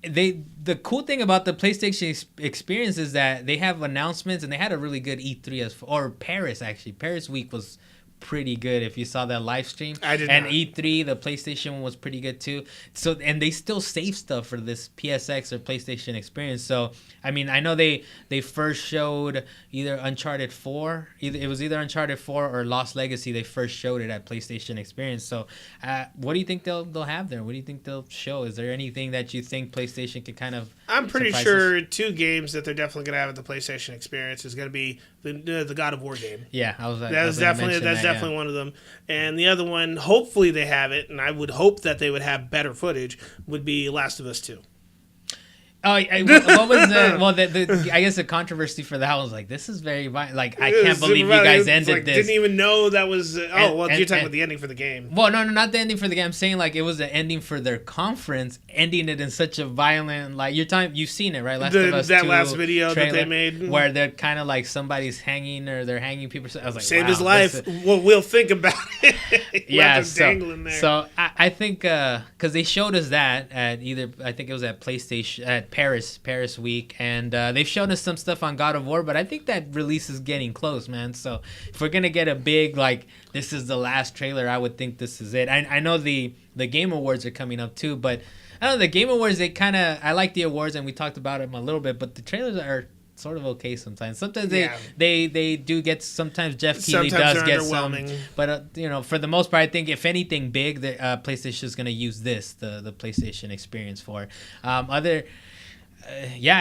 the cool thing about the PlayStation Experience is that they have announcements, and they had a really good E3 or Paris actually. Paris week was pretty good if you saw that live stream. I did and not. E3, the PlayStation one was pretty good too. So, and they still save stuff for this PSX or PlayStation Experience. So, I mean, I know they first showed either Uncharted 4, it was either Uncharted 4 or Lost Legacy. They first showed it at PlayStation Experience. So, what do you think they'll have there? What do you think they'll show? Is there anything that you think PlayStation could kind of? I'm pretty surprise sure us? 2 games that they're definitely going to have at the PlayStation Experience is going to be the God of War game. Yeah, That's definitely one of them. And the other one, hopefully they have it, and I would hope that they would have better footage, would be Last of Us 2. Oh, what was the? Well, I guess the controversy for that was like, this is very like, I can't believe you guys ended this. Didn't even know that was. You're talking about the ending for the game. Well, no, not the ending for the game. I'm saying like it was the ending for their conference, ending it in such a violent like. You've seen it, right? Last of Us 2 last video trailer, that they made, where they're kind of like somebody's hanging or they're hanging people. I was like, save wow, his life. We'll think about it. Yeah, dangling there. so I think because they showed us that at I think it was at PlayStation at Paris week, and they've shown us some stuff on God of War, but I think that release is getting close, man. So if we're gonna get a big like this is the last trailer, I would think this is it. I know the Game Awards are coming up too, but I don't know, the Game Awards, they kind of, I like the awards and we talked about them a little bit, but the trailers are sort of okay sometimes. Sometimes they do get, sometimes Jeff Keighley does get some, but for the most part, I think if anything big, the PlayStation is going to use the PlayStation experience for. I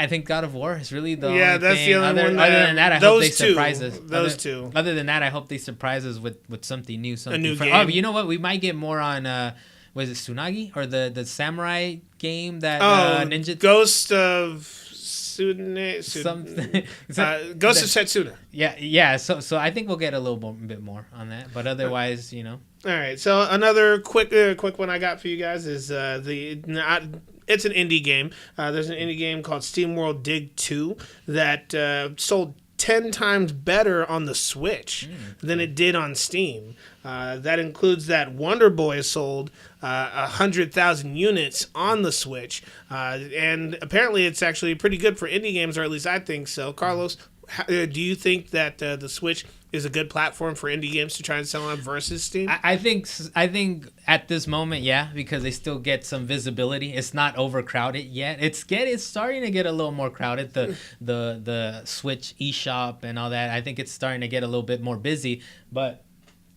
think God of War is really the only that's thing. the only one. Other than that, I hope they surprise us. Those two. Other than that, I hope they surprise us with something new. A new game. Oh, you know what? We might get more on. Was it Tsunagi or the samurai game that Ninja Ghost of Setsuna? Ghost of Setsuna. Yeah. So I think we'll get a little bit more on that, but otherwise, All right. So another quick one I got for you guys is it's an indie game. There's an indie game called SteamWorld Dig 2 that sold 10 times better on the Switch than it did on Steam. That includes that Wonder Boy sold 100,000 units on the Switch, and apparently it's actually pretty good for indie games, or at least I think so. Carlos, do you think that the Switch is a good platform for indie games to try and sell on versus Steam? I think at this moment, yeah, because they still get some visibility. It's not overcrowded yet. It's starting to get a little more crowded. The Switch eShop and all that. I think it's starting to get a little bit more busy, but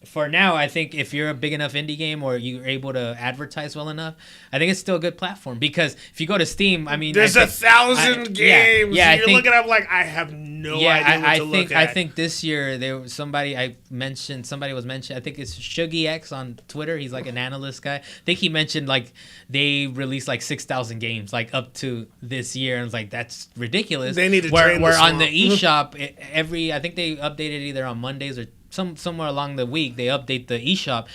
for now, I think if you're a big enough indie game or you're able to advertise well enough, I think it's still a good platform. Because if you go to Steam, I mean, there's 1,000 games. Yeah, you're looking up like I have no idea what to look at. I think this year there was somebody was mentioned. I think it's Shuggy X on Twitter. He's like an analyst guy. I think he mentioned like they released like 6,000 games like up to this year, and I was like, that's ridiculous. They need to train where on the eShop I think they updated either on Mondays or somewhere along the week they update the eShop.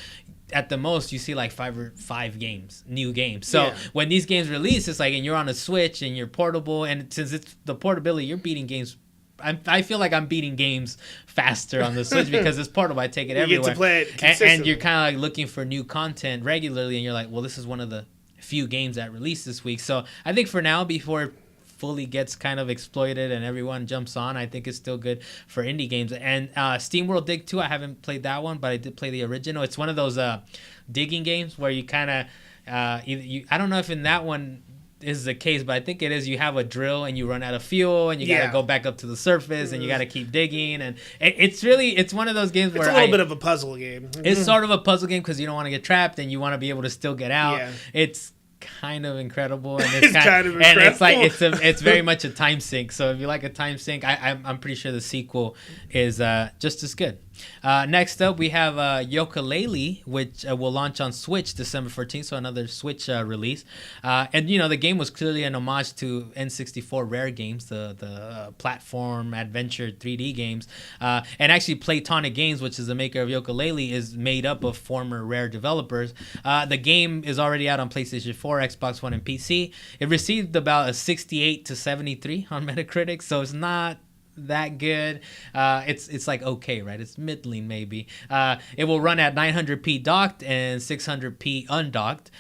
At the most you see like five games, new games. So when these games release, it's like, and you're on a Switch and you're portable, and since it's the portability, you're beating games. I feel like I'm beating games faster on the Switch because it's portable. I take it everywhere. You get to play it consistently. And you're kind of like looking for new content regularly, and you're like, well, this is one of the few games that released this week. So I think for now, before fully gets kind of exploited and everyone jumps on, I think it's still good for indie games. And SteamWorld Dig 2, I haven't played that one, but I did play the original. It's one of those digging games where you kind of I don't know if in that one is the case, but I think it is. You have a drill and you run out of fuel and you got to go back up to the surface and you got to keep digging, and it's one of those games where it's a little bit of a puzzle game. It's sort of a puzzle game because you don't want to get trapped and you want to be able to still get out. Yeah. It's kind of incredible, and it's kind of incredible. And it's like it's very much a time sink. So if you like a time sink, I'm pretty sure the sequel is just as good. Next up, we have Yooka-laylee, which will launch on Switch December 14th, so another Switch release. And the game was clearly an homage to N64 Rare games, the platform adventure 3D games. And actually, Playtonic Games, which is the maker of Yooka-laylee, is made up of former Rare developers. The game is already out on PlayStation 4, Xbox One, and PC. It received about a 68 to 73 on Metacritic, so it's not that good. It's like okay, right? It's middling maybe. It will run at 900p docked and 600p undocked.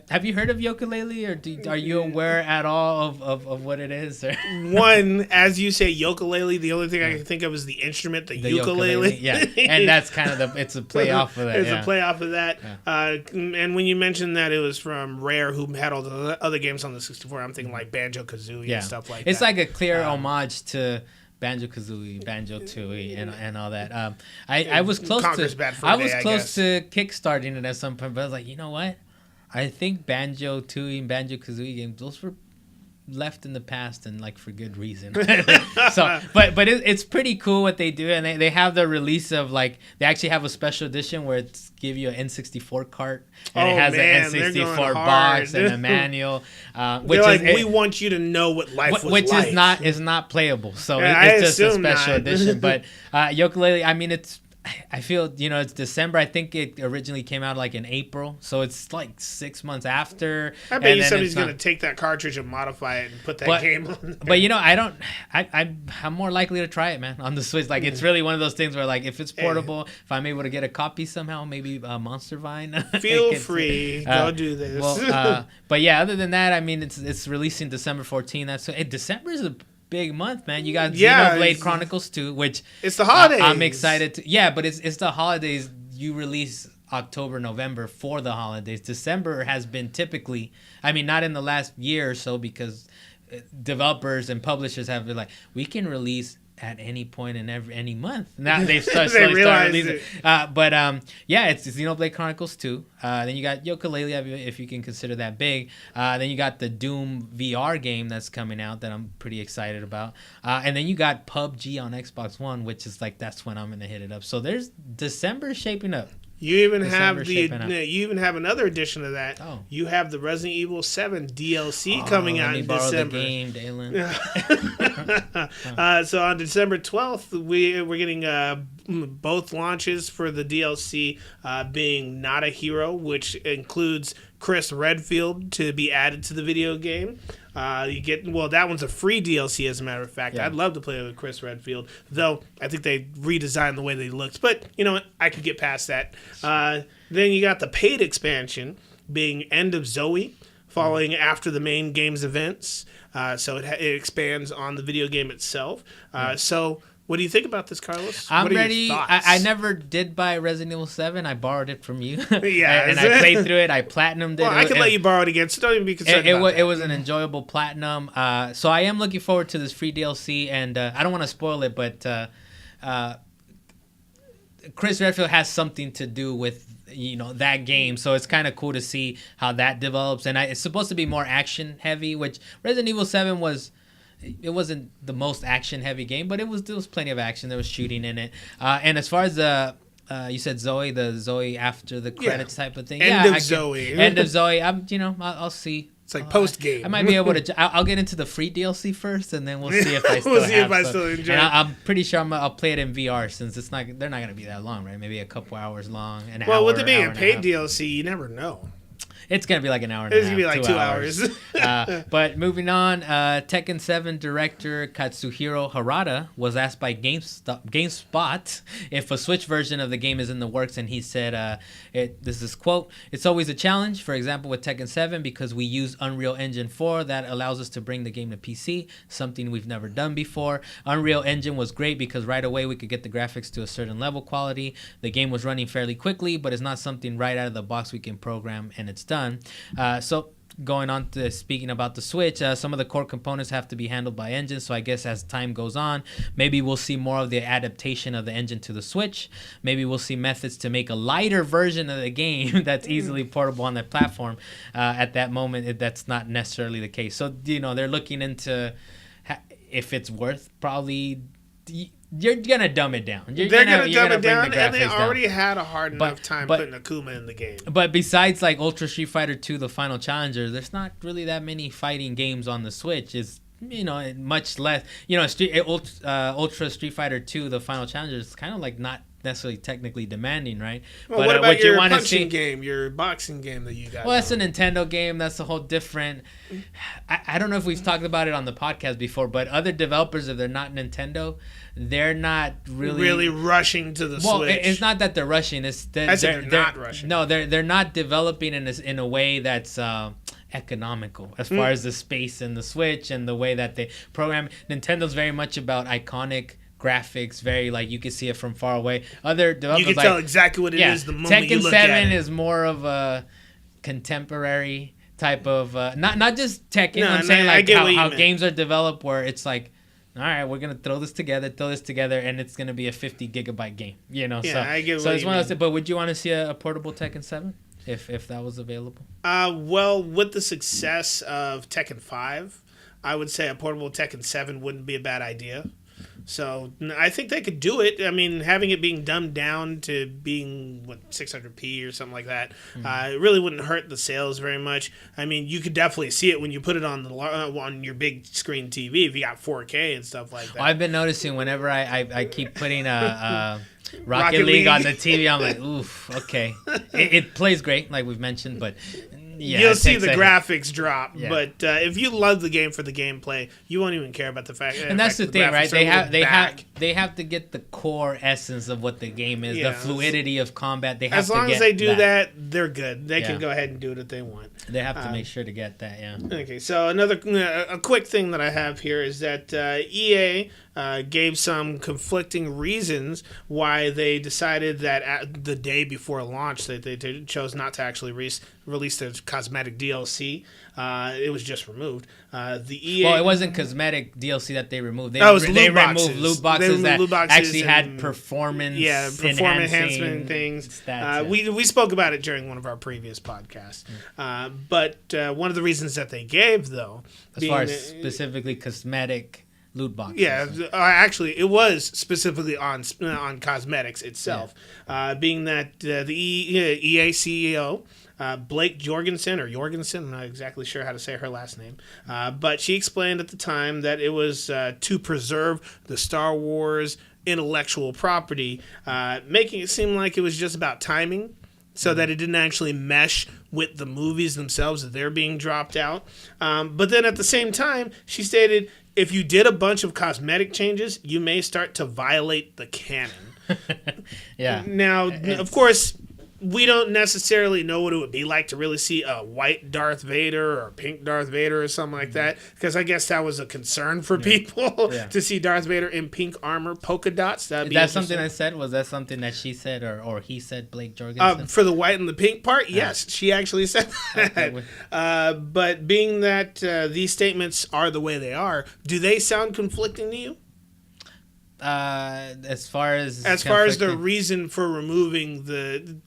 Have you heard of Yooka-laylee, or are you aware at all of what it is? One, as you say, Yooka-laylee, the only thing I can think of is the instrument, the ukulele. Yeah, and that's kind of it's a play off of that. It's a play off of that. Yeah. And when you mentioned that it was from Rare, who had all the other games on the 64, I'm thinking like Banjo-Kazooie and stuff like that. It's like a clear homage to Banjo-Kazooie, Banjo-Tooie, and all that. I was close to kickstarting it at some point, but I was like, you know what? I think Banjo-Tooie and Banjo-Kazooie games, those were left in the past, and like for good reason. So, but it's pretty cool what they do, and they have the release of like they actually have a special edition where it's give you an N64 cart, and it has an N64 box and a manual. Which they're like, we want you to know what life was which like. is not playable. So it's just a special edition. But Yooka-laylee, I mean, it's I feel, it's December. I think it originally came out like in April, so it's like 6 months after. I bet you somebody's going to take that cartridge and modify it and put that game on there. But I'm more likely to try it, man, on the Switch. Like, it's really one of those things where, like, if it's portable, if I'm able to get a copy somehow, maybe Monster Vine. Feel free, go do this. But yeah, other than that, I mean, it's releasing December 14th. December is a big month, man. You got Xenoblade Chronicles 2, which it's the holidays. I'm excited to. Yeah, but it's the holidays. You release October, November for the holidays. December has been typically, I mean, not in the last year or so, because developers and publishers have been like, we can release at any point in any month. Now they've started releasing. It's Xenoblade Chronicles 2. Then you got yooka-laylee, if you can consider that big. Then you got the Doom VR game that's coming out that I'm pretty excited about. And then you got PUBG on Xbox One, which is like, that's when I'm going to hit it up. So there's December shaping up. You even have another edition of that. Oh. You have the Resident Evil 7 DLC coming out in December. The game, Dalan. So on December 12th, we're getting both launches for the DLC being Not a Hero, which includes Chris Redfield to be added to the video game. That one's a free DLC, as a matter of fact. Yeah. I'd love to play with Chris Redfield, though I think they redesigned the way they looked. But you know what? I could get past that. Then you got the paid expansion being End of Zoe, following after the main game's events. So it expands on the video game itself. So what do you think about this, Carlos? I'm ready. I never did buy Resident Evil 7. I borrowed it from you. Yeah. and I played through it. I platinumed it. Well, I can let you borrow it again, so don't even be concerned about it. It was an enjoyable platinum. So I am looking forward to this free DLC, and I don't want to spoil it, but Chris Redfield has something to do with that game, so it's kind of cool to see how that develops. And it's supposed to be more action heavy, which Resident Evil 7 was. It wasn't the most action heavy game, but there was plenty of action. There was shooting in it. And as far as you said Zoe, the Zoe after the credits type of thing. End of Zoe. I'll see. It's like post game. I might be able to. I'll get into the free DLC first, and then we'll see if I still enjoy it. I'm pretty sure I'll play it in VR, since they're not going to be that long, right? Maybe a couple hours long. With it being a paid DLC, you never know. It's going to be like an hour and a half. It's going to be like 2 hours. But moving on, Tekken 7 director Katsuhiro Harada was asked by GameSpot if a Switch version of the game is in the works, and he said, this is quote, "It's always a challenge, for example, with Tekken 7, because we use Unreal Engine 4 that allows us to bring the game to PC, something we've never done before. Unreal Engine was great because right away we could get the graphics to a certain level quality. The game was running fairly quickly, but it's not something right out of the box we can program, and it's done." So going on to speaking about the Switch, some of the core components have to be handled by engines, so I guess as time goes on, maybe we'll see more of the adaptation of the engine to the Switch. Maybe we'll see methods to make a lighter version of the game that's easily portable on that platform. At that moment, that's not necessarily the case. So, they're looking into if it's worth probably... You're going to dumb it down. They're going to dumb it down, and they already had a hard enough time putting Akuma in the game. But besides like Ultra Street Fighter 2, the Final Challenger, there's not really that many fighting games on the Switch. It's, much less. Ultra Street Fighter 2, the Final Challenger, is kind of like not necessarily technically demanding, right? Well, but what about your punching game, your boxing game that you got? Well, that's a Nintendo game. That's a whole different... I don't know if we've talked about it on the podcast before, but other developers, if they're not Nintendo, they're not really rushing to the Switch. Well, it's not that they're rushing. They're not rushing. No, they're not developing in a way that's... economical as far as the space in the Switch and the way that they program. Nintendo's very much about iconic graphics, very like you can see it from far away. Other developers, you can tell exactly what it is the moment you look at it. Tekken 7 is more of a contemporary type of not just Tekken. I'm saying like how games are developed, where it's like, all right, we're gonna throw this together, and it's gonna be a 50 gigabyte game. I get so it's one of those. But would you want to see a portable Tekken 7 if that was available? Well, with the success of Tekken 5, I would say a portable Tekken 7 wouldn't be a bad idea. So I think they could do it. I mean, having it being dumbed down to being 600p or something like that, it really wouldn't hurt the sales very much. I mean, you could definitely see it when you put it on your big screen TV if you got 4K and stuff like that. Well, I've been noticing whenever I keep putting Rocket League on the TV. I'm like, oof, okay. It plays great, like we've mentioned, but yeah, you'll see the graphics drop. Yeah. But if you love the game for the gameplay, you won't even care about the fact. And that's the thing, right? They have to get the core essence of what the game is, the fluidity of combat. They have as long as they do that, they're good. They can go ahead and do it if they want. They have to make sure to get that. Yeah. Okay, so a quick thing that I have here is that EA gave some conflicting reasons why they decided that the day before launch that they chose not to actually release their cosmetic DLC. It was just removed. It wasn't cosmetic DLC that they removed. They removed loot boxes that actually had performance enhancement things. We spoke about it during one of our previous podcasts. But one of the reasons that they gave, though, as far as specifically cosmetic loot boxes. Yeah, actually, it was specifically on cosmetics itself, being that the EA CEO, Blake Jorgensen, I'm not exactly sure how to say her last name, but she explained at the time that it was to preserve the Star Wars intellectual property, making it seem like it was just about timing, so that it didn't actually mesh with the movies themselves that they're being dropped out. But then at the same time, she stated, if you did a bunch of cosmetic changes, you may start to violate the canon. Yeah. Now, of course, we don't necessarily know what it would be like to really see a white Darth Vader or a pink Darth Vader or something like that, because I guess that was a concern for people to see Darth Vader in pink armor, polka dots. Is that something I said? Was that something that she said or he said, Blake Jorgensen? For the white and the pink part, yes, she actually said that. But being that these statements are the way they are, do they sound conflicting to you? As far as the reason for removing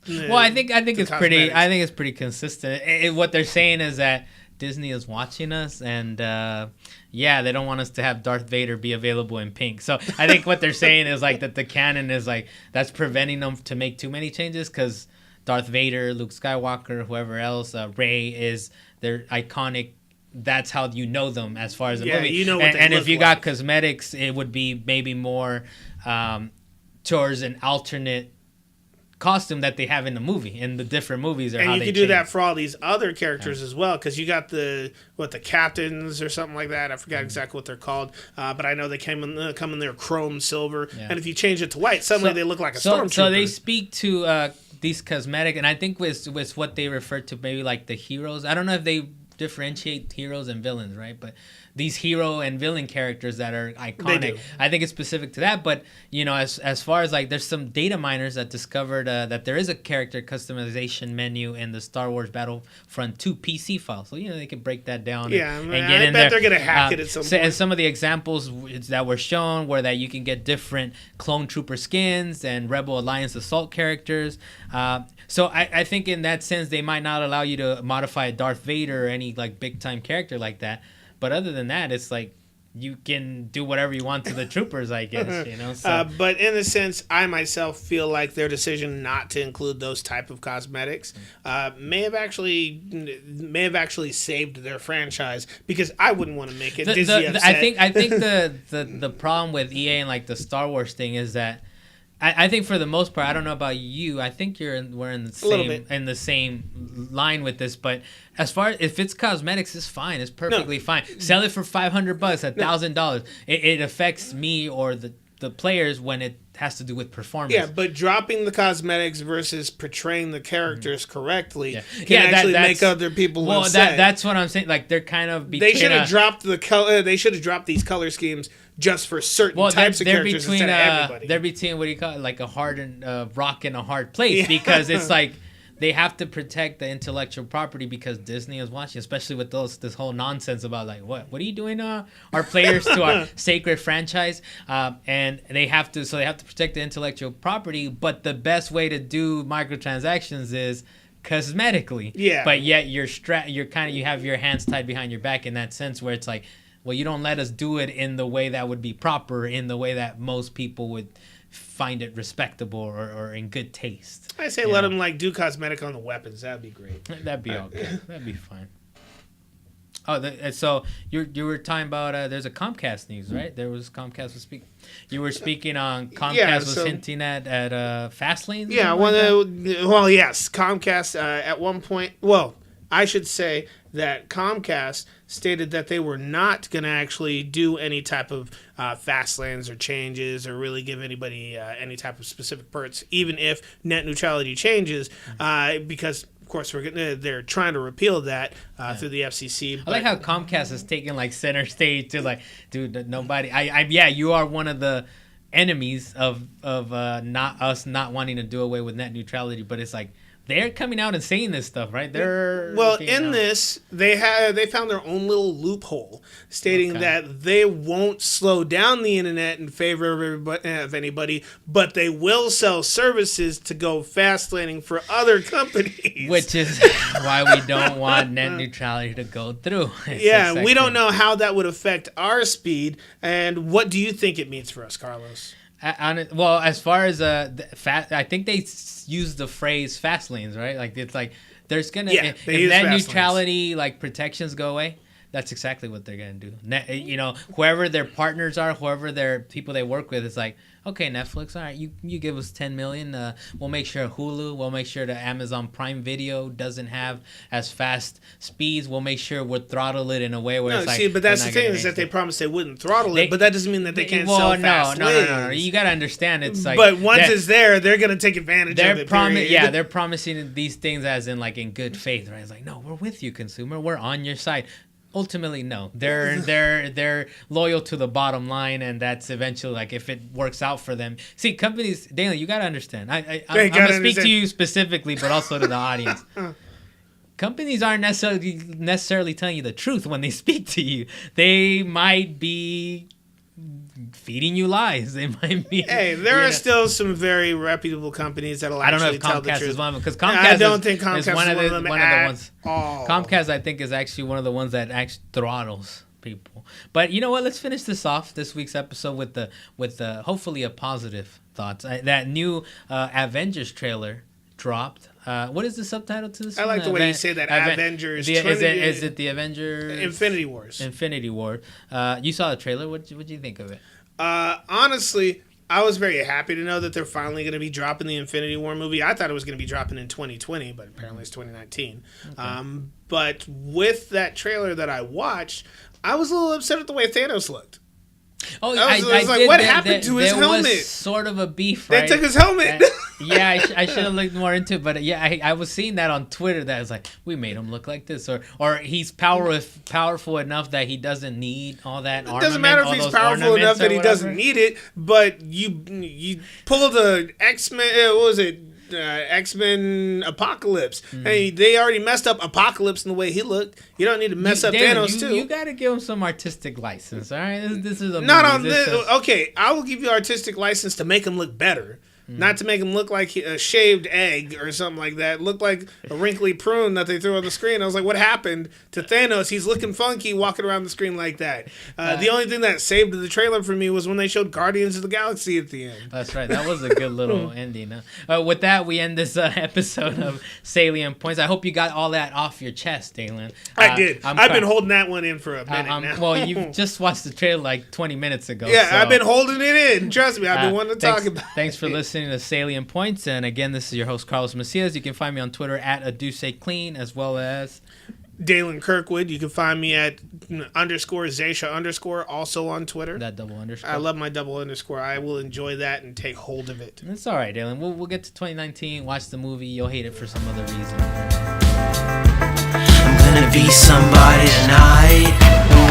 I think it's pretty consistent. What they're saying is that Disney is watching us, and they don't want us to have Darth Vader be available in pink. So I think what they're saying is like that the canon is like that's preventing them to make too many changes, because Darth Vader, Luke Skywalker, whoever else, Rey is their iconic. That's how you know them as far as the movie. You know what and if you got cosmetics, it would be maybe more towards an alternate costume that they have in the movie, in the different movies. And you can do that for all these other characters as well, because you got the captains or something like that. I forgot exactly what they're called, but I know they come in their chrome silver. Yeah. And if you change it to white, suddenly they look like a stormtrooper. So they speak to these cosmetic, and I think with what they refer to maybe like the heroes. I don't know if they differentiate heroes and villains, right? But these hero and villain characters that are iconic, I think it's specific to that. But as far as like, there's some data miners that discovered that there is a character customization menu in the Star Wars Battlefront 2 PC file, so they can break that down. And get in there. They're gonna hack it at some point. And some of the examples that were shown were that you can get different clone trooper skins and Rebel Alliance assault characters. So I think in that sense they might not allow you to modify a Darth Vader or any like big time character like that. But other than that, it's like you can do whatever you want to the troopers, I guess. So. But in a sense, I myself feel like their decision not to include those type of cosmetics may have actually saved their franchise, because I wouldn't want to make it Disney upset. I think the problem with EA and like the Star Wars thing is that I think for the most part, I don't know about you, I think we're in the same line with this, but as far as if it's cosmetics, it's fine. It's perfectly fine. Sell it for $500, $1,000. It affects me or the players when it has to do with performance. Yeah, but dropping the cosmetics versus portraying the characters correctly can actually make other people upset. That's what I'm saying. Like they're kind of they should have dropped the color. They should have dropped these color schemes just for certain types of characters instead of everybody. They're between, what do you call it, like a hard and rock and a hard place, because it's like they have to protect the intellectual property because Disney is watching, especially with this whole nonsense about like what are you doing our players to our sacred franchise, and they have to protect the intellectual property, but the best way to do microtransactions is cosmetically. Yeah. But yet you have your hands tied behind your back in that sense, where it's like, well, you don't let us do it in the way that would be proper, in the way that most people would find it respectable or in good taste. I say let them do cosmetic on the weapons. That'd be great. That'd be okay. That'd be fine. Oh, so you were talking about there's a Comcast news, right? There was Comcast was speaking. You were speaking on Comcast was hinting at fast lanes. Yeah, well, yes, Comcast at one point. Well, I should say that Comcast stated that they were not going to actually do any type of fast lanes or changes or really give anybody any type of specific perks, even if net neutrality changes, because. Of course, they're trying to repeal that through the FCC. I like how Comcast is taking like center stage to like, dude, nobody. You are one of the enemies of not wanting to do away with net neutrality, but it's like they're coming out and saying this stuff, right? This they found their own little loophole, stating that they won't slow down the internet in favor of anybody, but they will sell services to go fast laning for other companies. Which is why we don't want net neutrality to go through. We don't know how that would affect our speed, and what do you think it means for us, Carlos? Well, as far as I think they use the phrase fast lanes, right? Like it's like there's gonna if net neutrality like protections go away, that's exactly what they're gonna do. Whoever their partners are, whoever their people they work with, it's like, okay, Netflix, all right, you give us $10 million. We'll make sure Hulu, we'll make sure the Amazon Prime Video doesn't have as fast speeds. We'll make sure we'll throttle it in a way where it's like. But that's the thing is that they promised they wouldn't throttle it, but that doesn't mean that they can't sell fast lanes. No. You gotta understand, it's like. But once it's there, they're gonna take advantage of it. They're promising these things as in like in good faith, right? It's like, no, we're with you, consumer. We're on your side. Ultimately, no. They're loyal to the bottom line, and that's eventually like if it works out for them. See, companies, Dalan, you gotta understand. I'm gonna speak to you specifically, but also to the audience. Companies aren't necessarily telling you the truth when they speak to you. They might be feeding you lies. They might be. Hey, there are still some very reputable companies that'll actually tell the truth. I don't know if Comcast is one of them, because Comcast I don't think Comcast is one of them at ones. All. Comcast, I think, is actually one of the ones that actually throttles people. But you know what? Let's finish this off, this week's episode, with the hopefully a positive thoughts. That new Avengers trailer dropped. What is the subtitle to this? I like the way you say that. Avengers. Is it the Avengers? Infinity Wars. Infinity War. You saw the trailer. What did you think of it? Honestly, I was very happy to know that they're finally going to be dropping the Infinity War movie. I thought it was going to be dropping in 2020, but apparently it's 2019. Okay. But with that trailer that I watched, I was a little upset at the way Thanos looked. Oh, I was like, what happened to his helmet? There was sort of a beef, right? They took his helmet. I should have looked more into it, but I was seeing that on Twitter that was like, we made him look like this, or he's powerful enough that he doesn't need all that armament. It doesn't matter if he's powerful enough that he doesn't need it, but you pulled the X-Men, what was it? X-Men Apocalypse. Hey, they already messed up Apocalypse in the way he looked. You don't need to mess up Thanos too. You got to give him some artistic license, all right? This is a not movie. On this. Okay, I will give you artistic license to make him look better. Not to make him look like a shaved egg or something like that. Look like a wrinkly prune that they threw on the screen. I was like, what happened to Thanos? He's looking funky walking around the screen like that. The only thing that saved the trailer for me was when they showed Guardians of the Galaxy at the end. That's right. That was a good little ending. With that, we end this episode of Salient Points. I hope you got all that off your chest, Dalan. I did. I've been holding that one in for a minute now. Well, you just watched the trailer like 20 minutes ago. Yeah, so, I've been holding it in. Trust me, I've been wanting to talk about it. Thanks for listening to Salient Points. And again, this is your host, Carlos Macias. You can find me on Twitter at @AduceClean, as well as Dalan Kirkwood. You can find me at _Zaysha_ also on Twitter. That double underscore. I love my double underscore. I will enjoy that and take hold of it. It's all right, Dalan. We'll get to 2019, watch the movie. You'll hate it for some other reason. I'm gonna be somebody tonight.